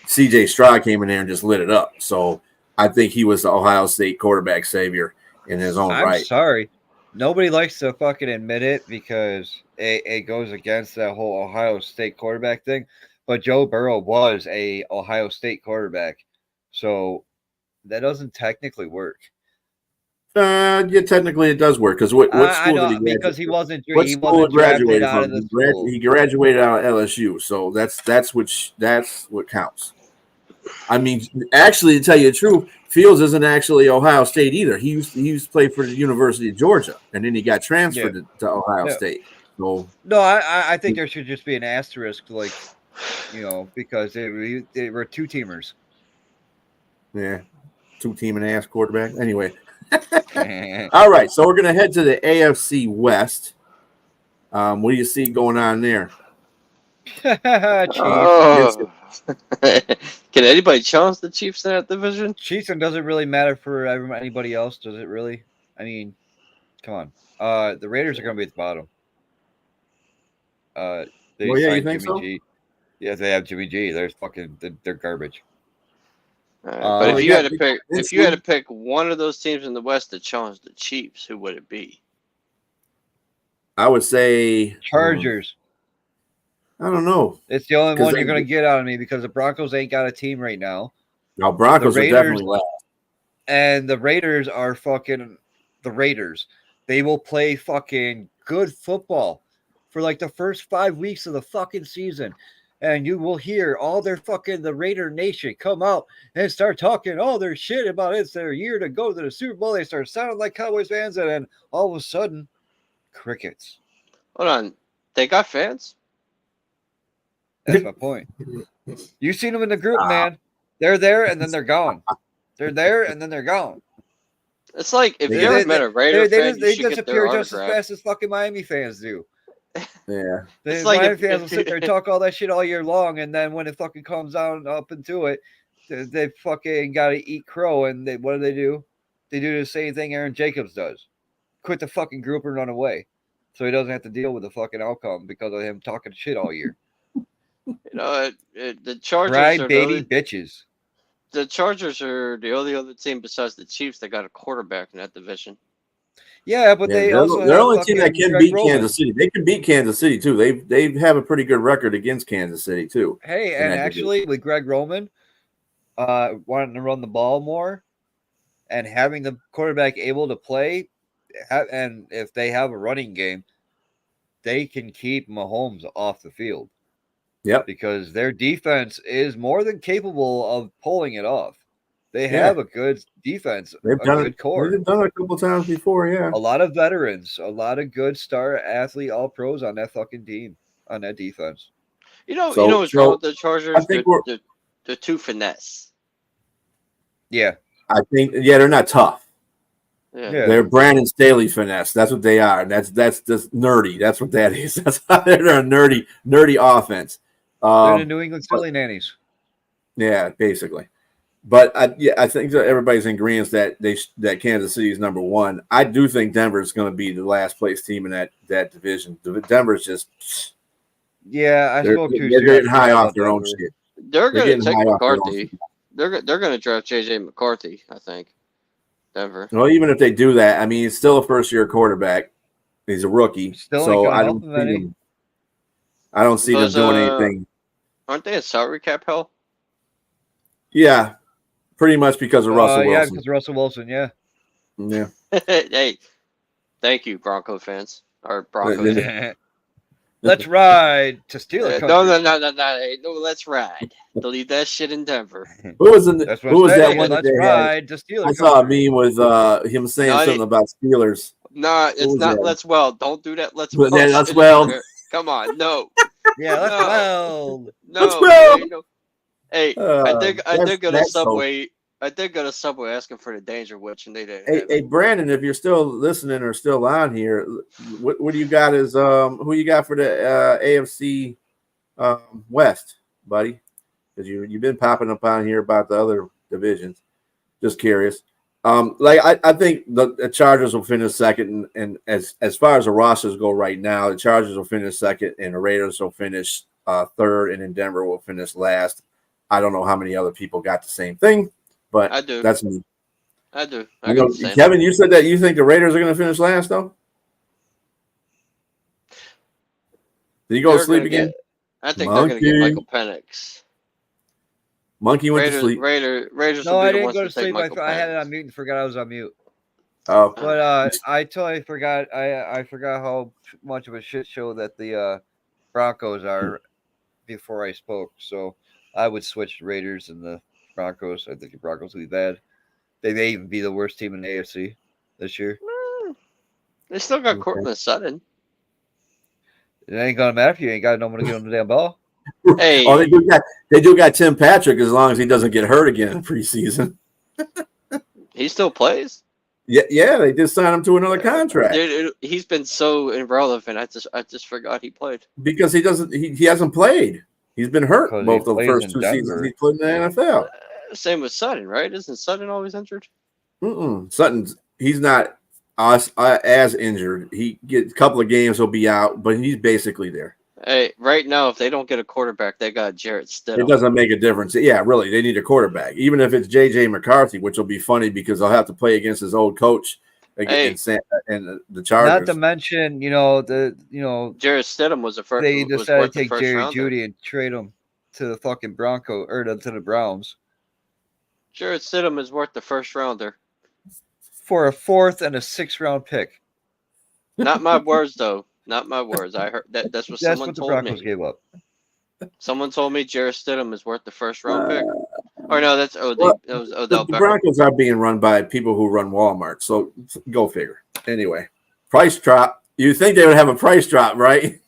CJ Stroud came in there and just lit it up. So I think he was the Ohio State quarterback savior in his own right. I'm sorry. Nobody likes to fucking admit it because it goes against that whole Ohio State quarterback thing. But Joe Burrow was a Ohio State quarterback. So that doesn't technically work. Yeah, technically it does work because what school did he graduate? Because he wasn't. What He school wasn't graduated drafted out from? of the school. He graduated out of LSU, so that's what counts. I mean, actually, to tell you the truth, Fields isn't actually Ohio State either. He used to play for the University of Georgia, and then he got transferred to Ohio State. So no, I think there should just be an asterisk, like, because they were two teamers. Yeah, 2-team and ass quarterback. Anyway, all right. So we're gonna head to the AFC West. What do you see going on there? Chiefs. Can anybody challenge the Chiefs in that division? Chiefs, and doesn't really matter for anybody else, does it really? I mean, come on. The Raiders are going to be at the bottom. They signed Jimmy so? G. Yeah, they have Jimmy G. They're garbage. But if you had to pick one of those teams in the West to challenge the Chiefs, who would it be? I would say Chargers. I don't know. It's the only one you're going to get out of me because the Broncos ain't got a team right now. No, Broncos are definitely last. And the Raiders are fucking the Raiders. They will play fucking good football for like the first 5 weeks of the fucking season. And you will hear all their fucking the Raider Nation come out and start talking all their shit about it's their year to go to the Super Bowl. They start sounding like Cowboys fans, and then all of a sudden, crickets. Hold on. They got fans? That's my point. You seen them in the group, man. They're there and then they're gone. They're there and then they're gone. It's like if you ever met a Raider fan, they disappear just as fast as fucking Miami fans do. Yeah. The Miami fans will sit there and talk all that shit all year long, and then when it fucking comes down up into it, they fucking got to eat crow. And what do? They do the same thing Aaron Jacobs does. Quit the fucking group and run away. So he doesn't have to deal with the fucking outcome because of him talking shit all year. The Chargers are baby bitches. The Chargers are the only other team besides the Chiefs that got a quarterback in that division. Yeah, but they're the only team that can beat Kansas City. They can beat Kansas City too. They have a pretty good record against Kansas City too. Hey, and actually with Greg Roman wanting to run the ball more and having the quarterback able to play, and if they have a running game, they can keep Mahomes off the field. Yep. Because their defense is more than capable of pulling it off. They have a good defense. They've done a good core. They've done it a couple times before, yeah. A lot of veterans, a lot of good star athlete, all pros on that fucking team, on that defense. What's wrong with the Chargers? I think they're too finesse. Yeah. I think they're not tough. Yeah. They're Brandon Staley finesse. That's what they are. That's just nerdy. That's what that is. That's how they're a nerdy offense. They're the New England Philly nannies. Yeah, basically. But I think that everybody's in agreement that Kansas City is number one. I do think Denver is going to be the last place team in that division. Denver's just I spoke to. They're getting high off their own shit. They're going to take McCarthy. They're going to draft JJ McCarthy. I think Denver. Well, even if they do that, I mean, he's still a first-year quarterback. He's a rookie, so I don't see him. I don't see them doing anything. Aren't they a salary cap hell? Yeah, pretty much because of Russell Wilson. Yeah, because Russell Wilson, yeah. Hey, thank you, Bronco fans. Or Broncos. Let's ride to Steelers. No, let's ride. Delete that shit in Denver. Who was that one? Let's ride to Steelers. I saw a meme with him saying something about Steelers. No, it's not that? Let's well. Don't do that. Let's well. Let's well. Come on, no. Yeah, let's well. No. Let's well. Hey, I did go to Subway. I did go to Subway asking for the Danger Witch, and they didn't. Hey, Brandon, if you're still listening or still on here, what do you got as who you got for the AFC West, buddy? Because you've been popping up on here about the other divisions. Just curious. I think the Chargers will finish second, and as far as the rosters go right now, the Chargers will finish second, and the Raiders will finish third, and then Denver will finish last. I don't know how many other people got the same thing, but I do. That's me. I do. Kevin, you said that you think the Raiders are going to finish last, though? Did you go to sleep again? I think they're going to get Michael Penix. Monkey went to sleep. Raiders. No, I didn't go to sleep. I had it on mute and forgot I was on mute. But I totally forgot. I forgot how much of a shit show that the Broncos are before I spoke. So I would switch the Raiders and the Broncos. I think the Broncos will be bad. They may even be the worst team in the AFC this year. They still got Cortland Sutton. It ain't gonna matter if you ain't got no one to give them the damn ball. Hey, they do got Tim Patrick as long as he doesn't get hurt again in preseason. he still plays. Yeah, they just signed him to another contract. Dude, he's been so irrelevant. I just forgot he played because he hasn't played. He's been hurt both the first two seasons he played in the NFL. Same with Sutton, right? Isn't Sutton always injured? He's not as injured. He gets a couple of games, he'll be out, but he's basically there. Hey, right now, if they don't get a quarterback, they got Jarrett Stidham. It doesn't make a difference. Yeah, really, they need a quarterback. Even if it's J.J. McCarthy, which will be funny because they'll have to play against his old coach and the Chargers. Not to mention, Jarrett Stidham was the first. They decided to take Jerry Jeudy and trade him to the fucking Broncos or to the Browns. Jarrett Stidham is worth the first rounder for a 4th and a 6th round pick. Not my words, though. Not my words. I heard that's what someone told me. That's what the Broncos gave up. Someone told me Jarrett Stidham is worth the first round pick. Or no, that's Odell. That was Odell. The Broncos are being run by people who run Walmart, so go figure. Anyway, price drop. You think they would have a price drop, right?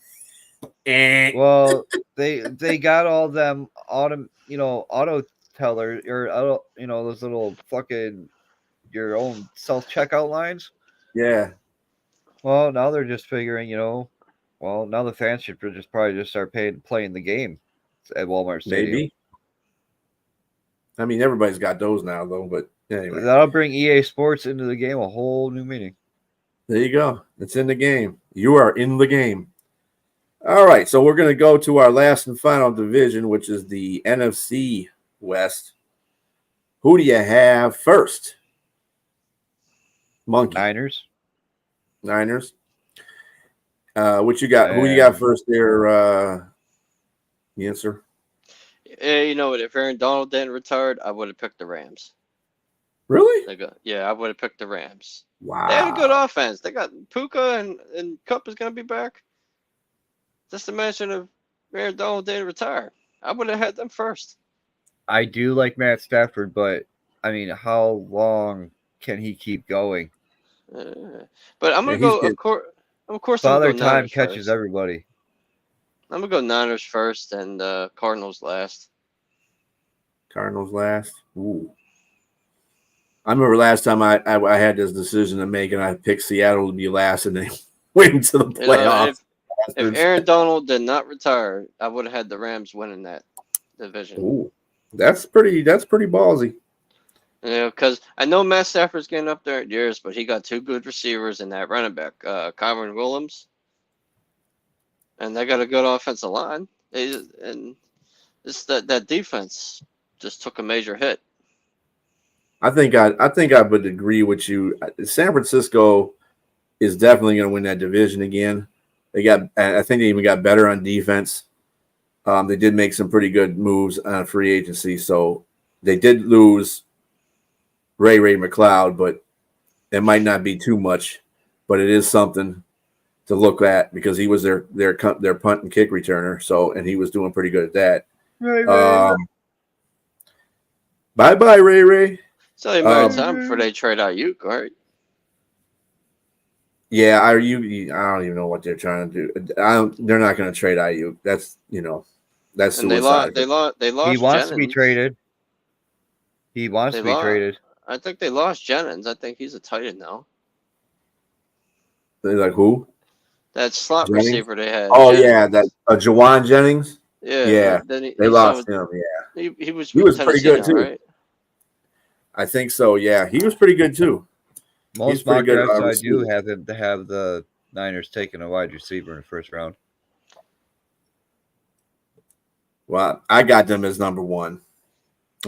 Well, they got all them auto teller or those little fucking your own self checkout lines. Yeah. Well, now they're just figuring, now the fans should probably start playing the game at Walmart Stadium. Maybe. I mean, everybody's got those now, though. But anyway, that'll bring EA Sports into the game, a whole new meaning. There you go. It's in the game. You are in the game. All right, so we're going to go to our last and final division, which is the NFC West. Who do you have first? Monkey. Niners. What you got? Who you got first there, answer? You know what? If Aaron Donald didn't retire, I would have picked the Rams. Really? Yeah, I would have picked the Rams. Wow. They had a good offense. They got Puka and Kupp is going to be back. Just to mention if Aaron Donald didn't retire, I would have had them first. I do like Matt Stafford, but I mean, how long can he keep going? But I'm gonna go. Of course, Father Time catches everybody. I'm gonna go Niners first and Cardinals last. Cardinals last. Ooh. I remember last time I had this decision to make, and I picked Seattle to be last, and they went to the playoffs. If Aaron Donald did not retire, I would have had the Rams winning that division. Ooh, that's pretty ballsy. Because I know Matt Stafford's getting up there in years, but he got 2 good receivers in that running back, Kyron Williams, and they got a good offensive line. And it's that defense just took a major hit. I think I would agree with you. San Francisco is definitely going to win that division again. I think they even got better on defense. They did make some pretty good moves on free agency, so they did lose Ray McLeod, but it might not be too much, but it is something to look at because he was their punt and kick returner. So, and he was doing pretty good at that. Ray. Bye, Ray. It's only a matter of time before they trade Ayuk, right? Yeah, I don't even know what they're trying to do. They're not going to trade Ayuk. That's that's suicide. They lost. He wants Jennings. to be traded. He wants to be traded. I think they lost Jennings. I think he's a tight end now. They're like who? That slot Jennings? receiver they had. Oh Jennings. yeah, that Jawan Jennings. Yeah. They lost him. Yeah, he was pretty good too. Right? I think so. Yeah, he was pretty good too. Most mock drafts I do have him to have the Niners taking a wide receiver in the first round. Well, I got them as number 1.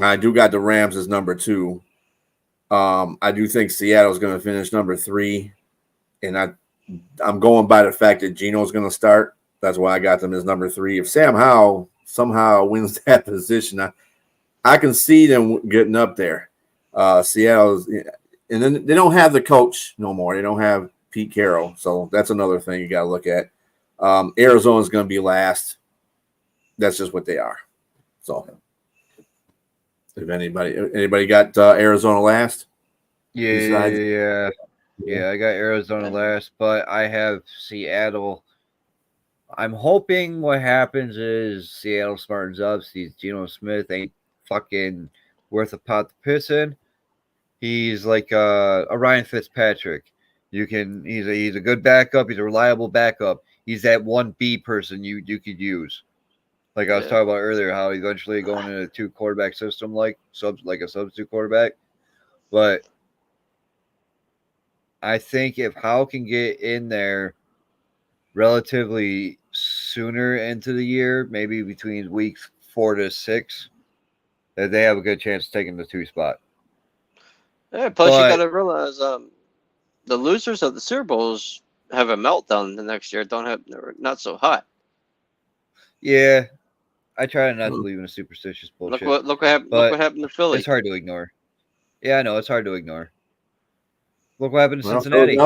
I do got the Rams as number 2. I do think Seattle's going to finish number 3, and I'm going by the fact that Geno's going to start. That's why I got them as number 3. If Sam Howell somehow wins that position, I can see them getting up there. Seattle's and then they don't have the coach no more. They don't have Pete Carroll, so that's another thing you got to look at. Arizona's going to be last. That's just what they are. So, if anybody got Arizona last? Yeah. I got Arizona last, but I have Seattle. I'm hoping what happens is Seattle smartens up, sees Geno Smith ain't fucking worth a pot to piss in. He's like a Ryan Fitzpatrick. He's a good backup. He's a reliable backup. He's that 1B person you could use. Like I was talking about earlier, how eventually going in a 2-quarterback system like a substitute quarterback. But I think if Howe can get in there relatively sooner into the year, maybe between weeks 4 to 6, that they have a good chance of taking the 2 spot. Yeah, plus you got to realize the losers of the Super Bowls have a meltdown the next year. They're not so hot. Yeah, I try not to believe in a superstitious bullshit. Look what happened to Philly. It's hard to ignore. Yeah, I know it's hard to ignore. Look what happened to Cincinnati.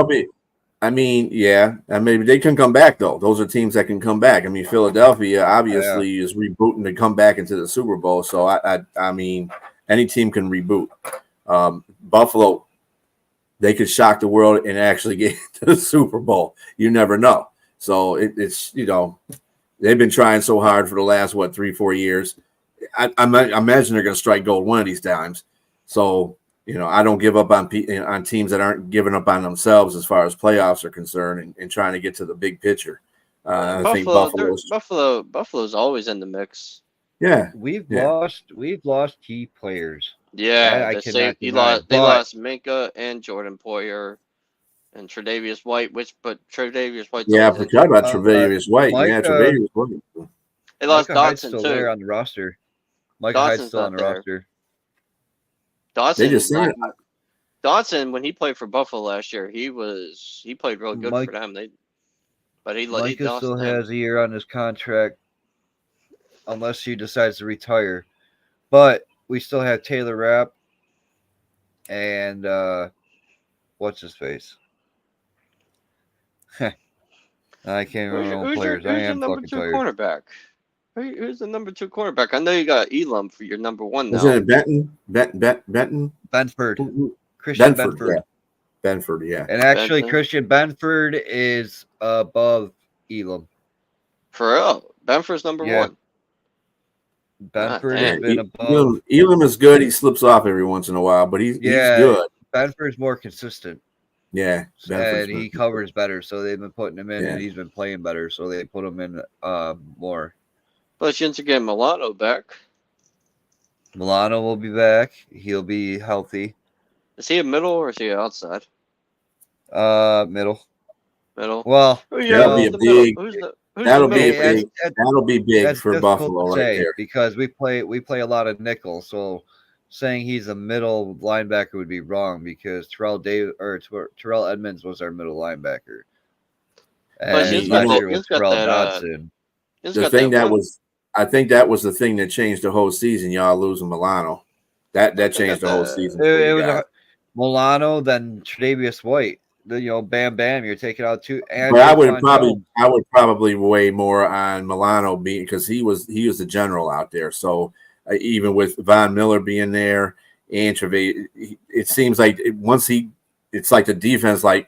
Maybe they can come back though. Those are teams that can come back. I mean, Philadelphia obviously is rebooting to come back into the Super Bowl. So I mean, any team can reboot. Buffalo, they could shock the world and actually get to the Super Bowl. You never know. So it's they've been trying so hard for the last 3-4 years. I imagine they're going to strike gold one of these times. So. I don't give up on teams that aren't giving up on themselves as far as playoffs are concerned and trying to get to the big picture. I think Buffalo's always in the mix. Yeah, we've lost key players. Yeah, they lost Minka and Jordan Poyer and Tre'Davious White. Tre'Davious White. Yeah, I forgot about Tre'Davious White. Tre'Davious White. They lost Dotson still too. There on the roster. Micah Hyde's still on the roster. Dotson, when he played for Buffalo last year, he played real good for them. Micah still has a year on his contract, unless he decides to retire. But we still have Taylor Rapp and what's his face? I can't remember players. I am fucking tired. Cornerback? Who's the number 2 cornerback? I know you got Elam for your number 1 now. Is it Benton? Benford. Christian Benford. Yeah. Benford, yeah. And actually, Christian Benford is above Elam. For real? Benford's number 1. Benford has been above. Elam is good. He slips off every once in a while, but he's good. Benford's more consistent. Yeah. And he covers better, so they've been putting him in, and he's been playing better, so they put him in more. But you get Milano back. Milano will be back. He'll be healthy. Is he a middle or is he outside? Middle. Well, that'll be big for Buffalo right there. Because we play a lot of nickel, so saying he's a middle linebacker would be wrong because Terrell Edmonds was our middle linebacker. And last year was Terrell Dodson. I think that was the thing that changed the whole season. Y'all losing Milano, that changed the whole season. It was Milano, then Tre'Davious White. Bam, you're taking out 2. But I would probably weigh more on Milano because he was the general out there. So even with Von Miller being there and Tre'Davious, it seems like it's like the defense, they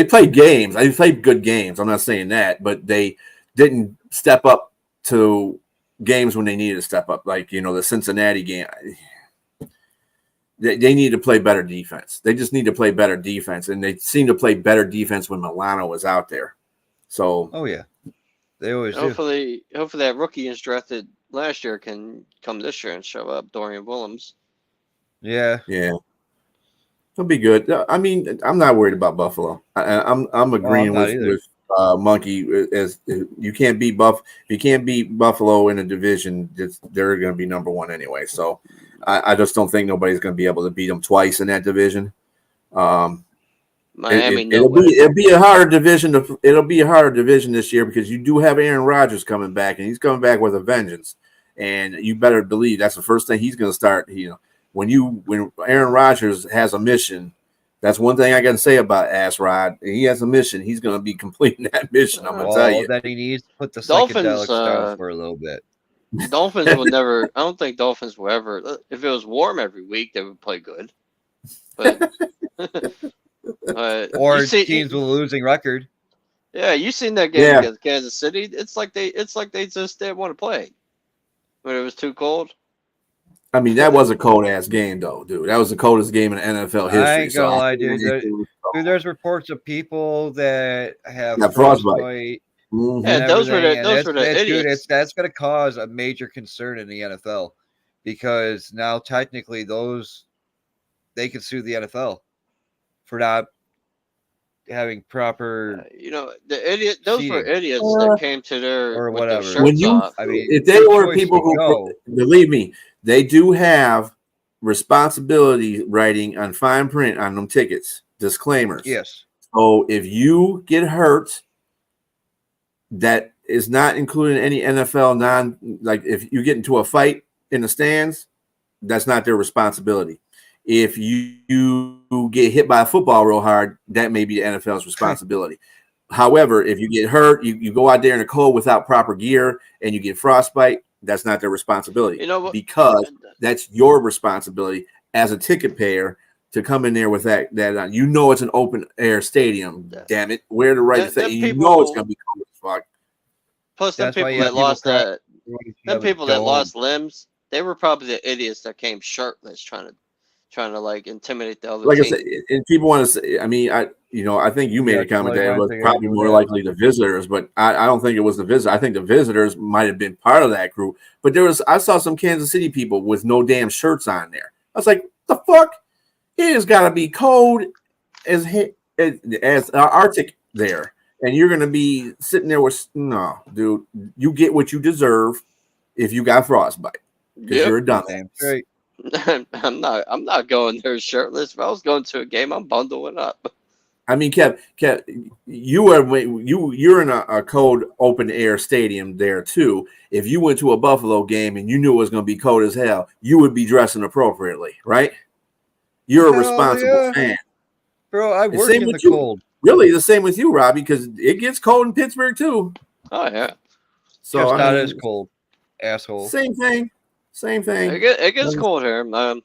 played games. They played good games. I'm not saying that, but they didn't step up to games when they needed to step up, like the Cincinnati game. They need to play better defense. They just need to play better defense, and they seem to play better defense when Milano was out there. So, they always hopefully that rookie is drafted last year can come this year and show up. Dorian Willems. Yeah. It'll be good. I mean, I'm not worried about Buffalo. I'm agreeing with Monkey. As you can't beat if you can't beat Buffalo in a division, they're going to be number 1 anyway. So I just don't think nobody's going to be able to beat them twice in that division. It'll be a harder division. It'll be a harder division this year because you do have Aaron Rodgers coming back, and he's coming back with a vengeance. And you better believe that's the first thing he's going to start. when Aaron Rodgers has a mission, that's one thing I can say about Ass Rod. He has a mission. He's going to be completing that mission. I'm going to tell you. That he needs to put the Dolphins, psychedelics down for a little bit. Dolphins will never. I don't think Dolphins will ever. If it was warm every week, they would play good. But or teams with a losing record. Yeah, you seen that game against Kansas City? It's like they just didn't want to play when it was too cold. I mean, that was a cold ass game, though, dude. That was the coldest game in NFL history. I ain't gonna lie, dude. There's reports of people that have frostbite. Mm-hmm. Yeah, those were the idiots. Dude, that's going to cause a major concern in the NFL because now technically they can sue the NFL for not having proper. Those were idiots that came to their or whatever. Their shirts off. I mean, if they were people who believe me, they do have responsibility writing on fine print on them tickets, disclaimers. Yes. So if you get hurt, that is not including any NFL like if you get into a fight in the stands, that's not their responsibility. If you get hit by a football real hard, that may be the NFL's responsibility. However, if you get hurt, you go out there in the cold without proper gear and you get frostbite, that's not their responsibility. Because that's your responsibility as a ticket payer to come in there with that on. You know it's an open air stadium. Damn it, wear the right thing. You know it's gonna be cold as fuck. Plus, them people that lost limbs, they were probably the idiots that came shirtless, trying to like intimidate the other. Like team. I said, and people want to say. I mean, I think you made a comment that it was probably more likely the visitors, but I don't think it was the visitors. I think the visitors might have been part of that group. But I saw some Kansas City people with no damn shirts on there. I was like, the fuck? It has got to be cold as Arctic there. And you're going to be sitting there with, no, dude, you get what you deserve if you got frostbite. Because you're a dumbass. Right. I'm not going there shirtless. If I was going to a game, I'm bundling up. I mean, Kev, you're in a cold open air stadium there too. If you went to a Buffalo game and you knew it was going to be cold as hell, you would be dressing appropriately, right? You're a responsible fan. Bro, I work in the cold. Really, the same with you, Robbie, because it gets cold in Pittsburgh too. Oh yeah. So it's not as cold, asshole. Same thing. It gets cold here. I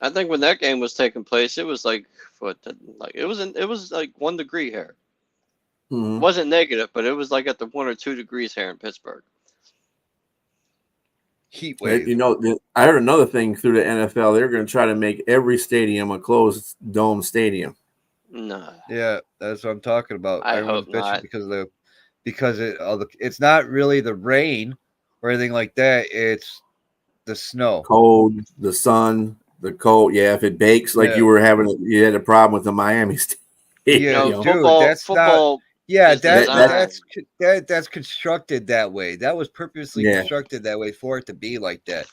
think when that game was taking place, it was like it was like 1 degree here. Mm-hmm. It wasn't negative, but it was like at the 1 or 2 degrees here in Pittsburgh. Heat wave. I heard another thing through the NFL. They're going to try to make every stadium a closed dome stadium. No. Yeah, that's what I'm talking about. I hope not. Because it's not really the rain or anything like that. It's the snow, cold, the sun, the cold. Yeah, if it bakes like you had a problem with the Miami State. Yeah, dude, football. That's constructed that way. That was purposely constructed that way for it to be like that.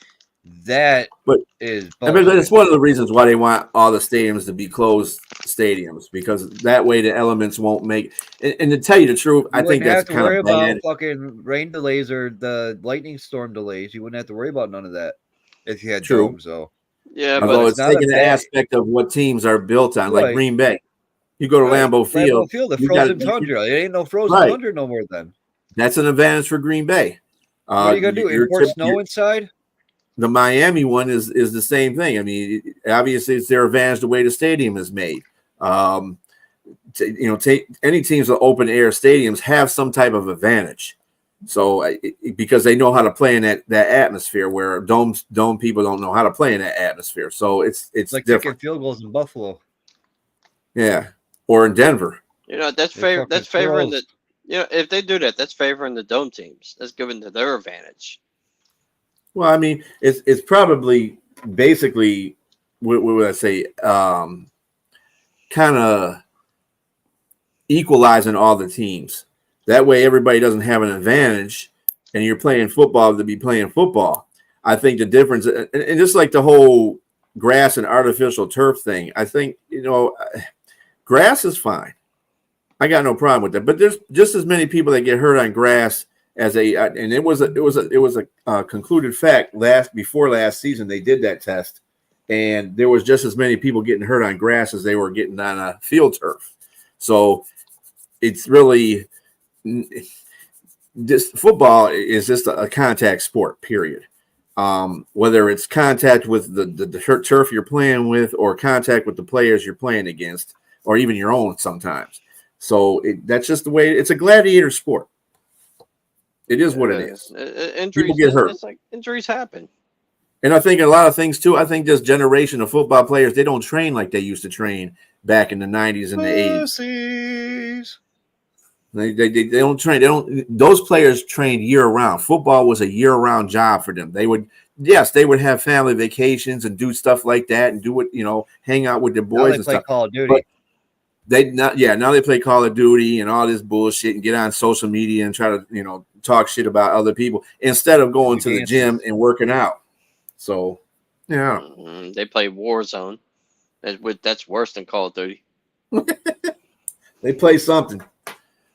That's one of the reasons why they want all the stadiums to be closed stadiums, because that way the elements won't make. And to tell you the truth, I think that's kind of bad. About fucking rain delays or the lightning storm delays. You wouldn't have to worry about none of that if you had domes, though. Yeah, although it's taking the aspect of what teams are built on, like Green Bay. You go to Lambeau Field. The frozen tundra. It ain't no frozen tundra no more. Then that's an advantage for Green Bay. What are you gonna do? Import snow inside? The Miami one is the same thing. I mean, obviously, it's their advantage the way the stadium is made. Any teams with open air stadiums have some type of advantage. So because they know how to play in that atmosphere, where dome people don't know how to play in that atmosphere. So it's like different. Kicking field goals in Buffalo. Yeah, or in Denver. That's favoring the. If they do that, that's favoring the dome teams. That's giving to their advantage. Well, I mean, it's probably basically what would I say, kind of equalizing all the teams. That way, everybody doesn't have an advantage, and you're playing football to be playing football. I think the difference, and just like the whole grass and artificial turf thing, I think grass is fine. I got no problem with that. But there's just as many people that get hurt on grass and it was a concluded fact before last season. They did that test, and there was just as many people getting hurt on grass as they were getting on a field turf. So it's really this football is just a contact sport, period. Whether it's contact with the turf you're playing with or contact with the players you're playing against, or even your own sometimes. So that's just the way it's a gladiator sport. It is what it is. Injuries, people get hurt. It's like injuries happen. And I think a lot of things too. I think this generation of football players, they don't train like they used to train back in the 90s and the 80s. They don't train. They don't. Those players trained year round. Football was a year round job for them. They would have family vacations and do stuff like that and do it. Hang out with their boys and stuff. Call of Duty. But now they play Call of Duty and all this bullshit and get on social media and try to talk shit about other people instead of going to the gym and working out. So yeah, they play Warzone. That's worse than Call of Duty. They play something.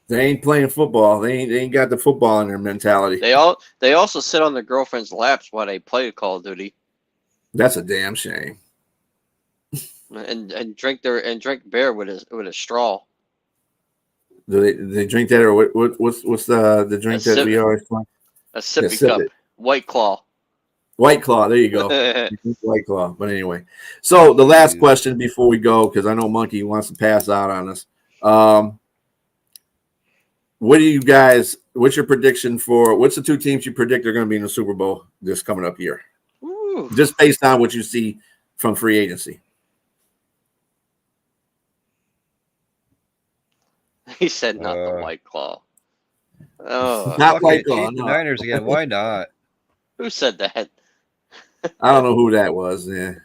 They ain't playing football. They ain't got the football in their mentality. They also sit on their girlfriend's laps while they play Call of Duty. That's a damn shame. And drink beer with a straw. Do they drink that, or what's the drink that we always play? A sippy cup. White Claw. White Claw. There you go. White Claw. But anyway, so the last question before we go, because I know Monkey wants to pass out on us. What's your prediction for what's the two teams you predict are going to be in the Super Bowl this coming up year? Ooh. Just based on what you see from free agency. He said not the White Claw. Oh, not White Claw. No. Niners again. Why not? Who said that? I don't know who that was. Yeah.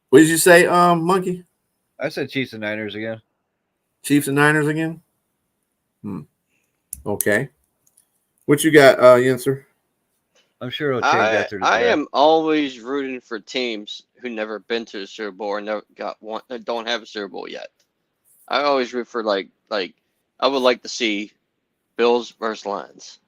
What did you say, Monkey? I said Chiefs and Niners again. Chiefs and Niners again? Okay. What you got, Yenser? I'm sure it'll change after the I am always rooting for teams who never been to the Super Bowl or never got one, don't have a Super Bowl yet. I always root for like I would like to see Bills versus Lions.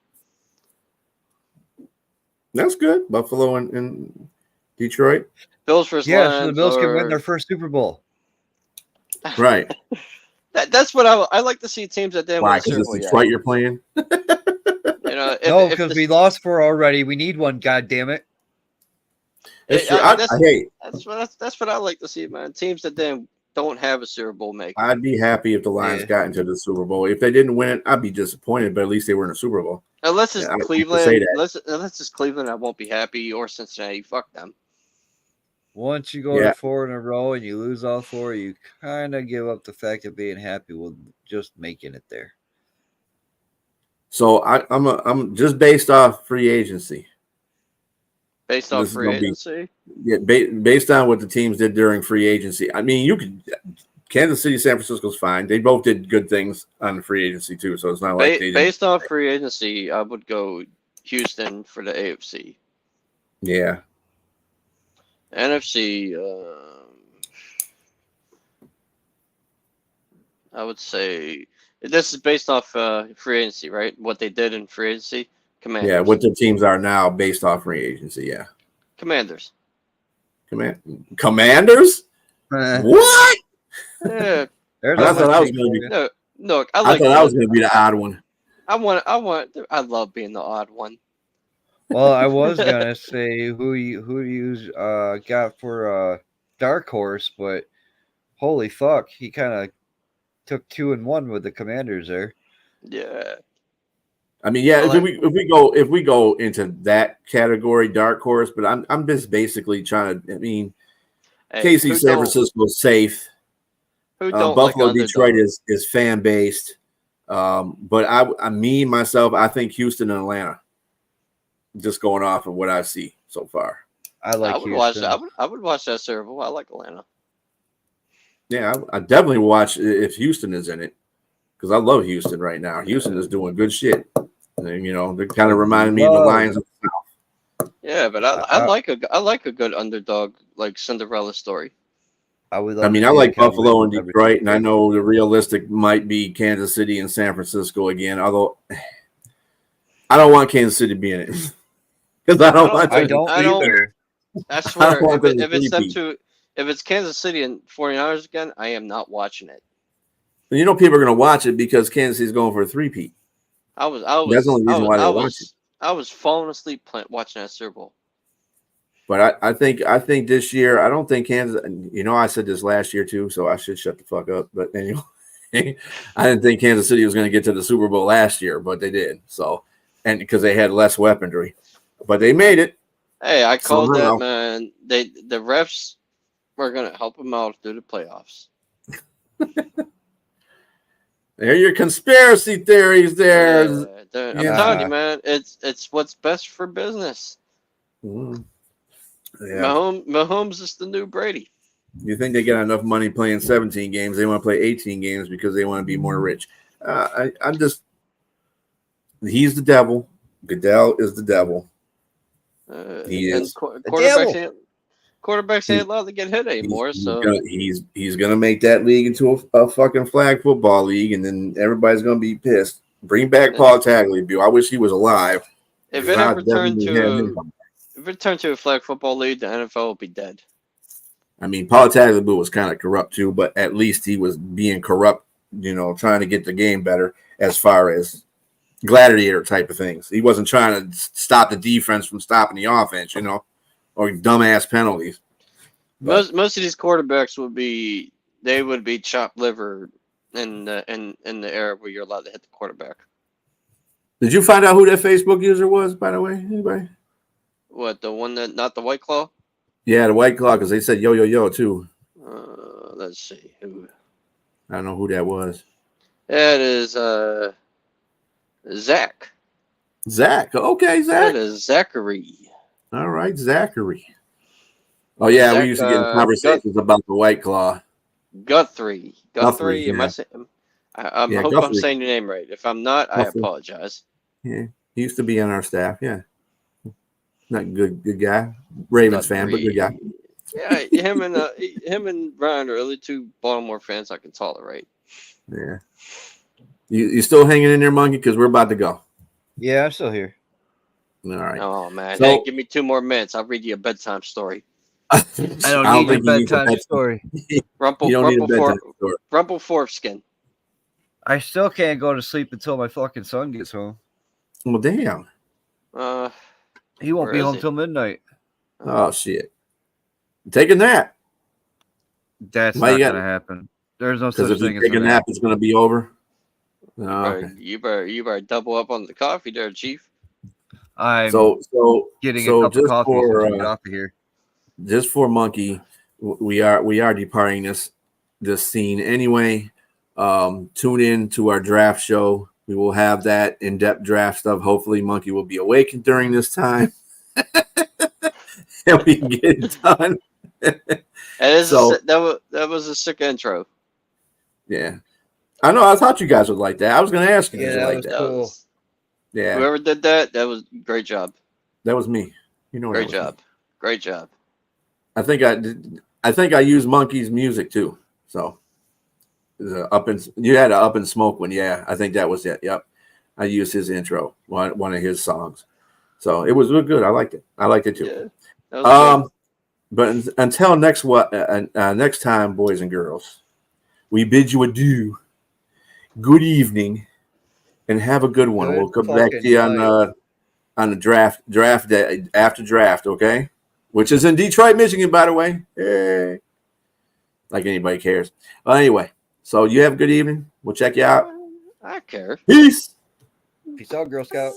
That's good. Buffalo and Detroit. Bills versus Lions. Yeah, so the Bills can win their first Super Bowl. Right. That's what I like to see teams that didn't win a Super Bowl yet. Detroit you're playing? No, because we lost 4 already. We need one, goddammit. That's what I like to see, man. Teams that don't have a Super Bowl make. I'd be happy if the Lions got into the Super Bowl. If they didn't win it, I'd be disappointed, but at least they were in a Super Bowl. Unless it's Cleveland. Unless it's Cleveland, I won't be happy, or Cincinnati. Fuck them. Once you go to 4 in a row and you lose all 4, you kind of give up the fact of being happy with just making it there. So I'm just based off free agency. Based on free agency? Based on what the teams did during free agency. I mean, Kansas City, San Francisco's fine. They both did good things on the free agency too, so it's not like they based on free agency, I would go Houston for the AFC. Yeah. NFC, I would say this is based off free agency, right? What they did in free agency. Commanders. Yeah, what the teams are now based off free agency. Yeah. Commanders. Commanders? What? Yeah. I thought I was going to be. No, I thought I was going to be the odd one. I love being the odd one. Well, I was gonna say who you got for dark horse, but holy fuck, he kind of took 2-1 with the Commanders there. Yeah. I mean, yeah. If we go into that category, dark horse, but I'm just basically trying to. I mean, KC San Francisco's safe. Buffalo, Detroit is fan based, but I think Houston and Atlanta. Just going off of what I see so far. I would watch that Super Bowl. I like Atlanta. Yeah, I definitely watch if Houston is in it because I love Houston right now. Houston is doing good shit. And, they're kind of reminding me of the Lions of the South. Yeah, but I like a good underdog like Cinderella story. I like Buffalo and Detroit, and I know the realistic might be Kansas City and San Francisco again. Although I don't want Kansas City to be in it. Because I don't either. I swear, want them to if it's them three-peat. two, if it's Kansas City and 49ers again, I am not watching it. And you know people are going to watch it because Kansas City's going for a three-peat. That's the only reason why they'll watch it. I was falling asleep watching that Super Bowl. But I think this year, I don't think Kansas. You know, I said this last year too, so I should shut the fuck up. But anyway, I didn't think Kansas City was going to get to the Super Bowl last year, but they did. So, and because they had less weaponry, but they made it. Hey, I called that, man. The refs were going to help them out through the playoffs. There are your conspiracy theories there. I'm telling you, man, it's what's best for business. Mm. Yeah. Mahomes is the new Brady. You think they get enough money playing 17 games? They want to play 18 games because they want to be more rich. He's the devil. Goodell is the devil. He is. Quarterbacks ain't allowed to get hit anymore. He's gonna make that league into a fucking flag football league, and then everybody's gonna be pissed. Bring back Paul Tagliabue. I wish he was alive. If it ever turned to a flag football league, the NFL will be dead. I mean, Paul Tagliabue was kind of corrupt too, but at least he was being corrupt, you know, trying to get the game better as far as gladiator type of things. He wasn't trying to stop the defense from stopping the offense, you know, or dumbass penalties. Most of these quarterbacks would be chopped liver in the era where you're allowed to hit the quarterback. Did you find out who that Facebook user was, by the way? Anybody? What, the one that not the White Claw? Yeah, the White Claw, because they said yo yo yo too. Let's see who. I don't know who that was. That is Zach. Zach. Okay, Zach. That is Zachary. All right, Zachary. Oh yeah, Zach, we used to get in conversations about the White Claw. Guthrie. Yeah. Am I saying? I hope I'm saying your name right. If I'm not, I apologize. Yeah, he used to be on our staff. Yeah, not good guy. Ravens fan, but good guy. Yeah, him and Ryan are really two Baltimore fans I can tolerate. Yeah. You still hanging in there, Monkey? Because we're about to go. Yeah, I'm still here. All right. Oh man, hey, give me 2 more minutes. I'll read you a bedtime story. I don't need a bedtime story. Rumple foreskin. I still can't go to sleep until my fucking son gets home. Well, damn. He won't be home till midnight. Oh shit. Take a nap. That's not gonna happen. There's no such thing as if you take a nap, it's gonna be over. You better double up on the coffee there, Chief. I'm getting a cup of coffee before we get off of here. Just for Monkey, we are departing this scene anyway. Tune in to our draft show. We will have that in-depth draft stuff. Hopefully, Monkey will be awakened during this time, and we can get it done. That was a sick intro. Yeah, I know. I thought you guys would like that. I was going to ask you. Yeah, that was cool. Yeah, whoever did that was great job. That was me. You know, great job. Great job. I think I did. I think I used Monkey's music too. So you had an Up in Smoke one. Yeah, I think that was it. Yep, I used his intro, one of his songs. So it was good. I liked it. I liked it too. Yeah, but until next time, boys and girls, we bid you adieu. Good evening, and have a good one. We'll come back to you on the draft day after draft. Okay. Which is in Detroit, Michigan, by the way. Hey. Like anybody cares. Well, anyway, so you have a good evening. We'll check you out. I care. Peace. Peace out, Girl Scout.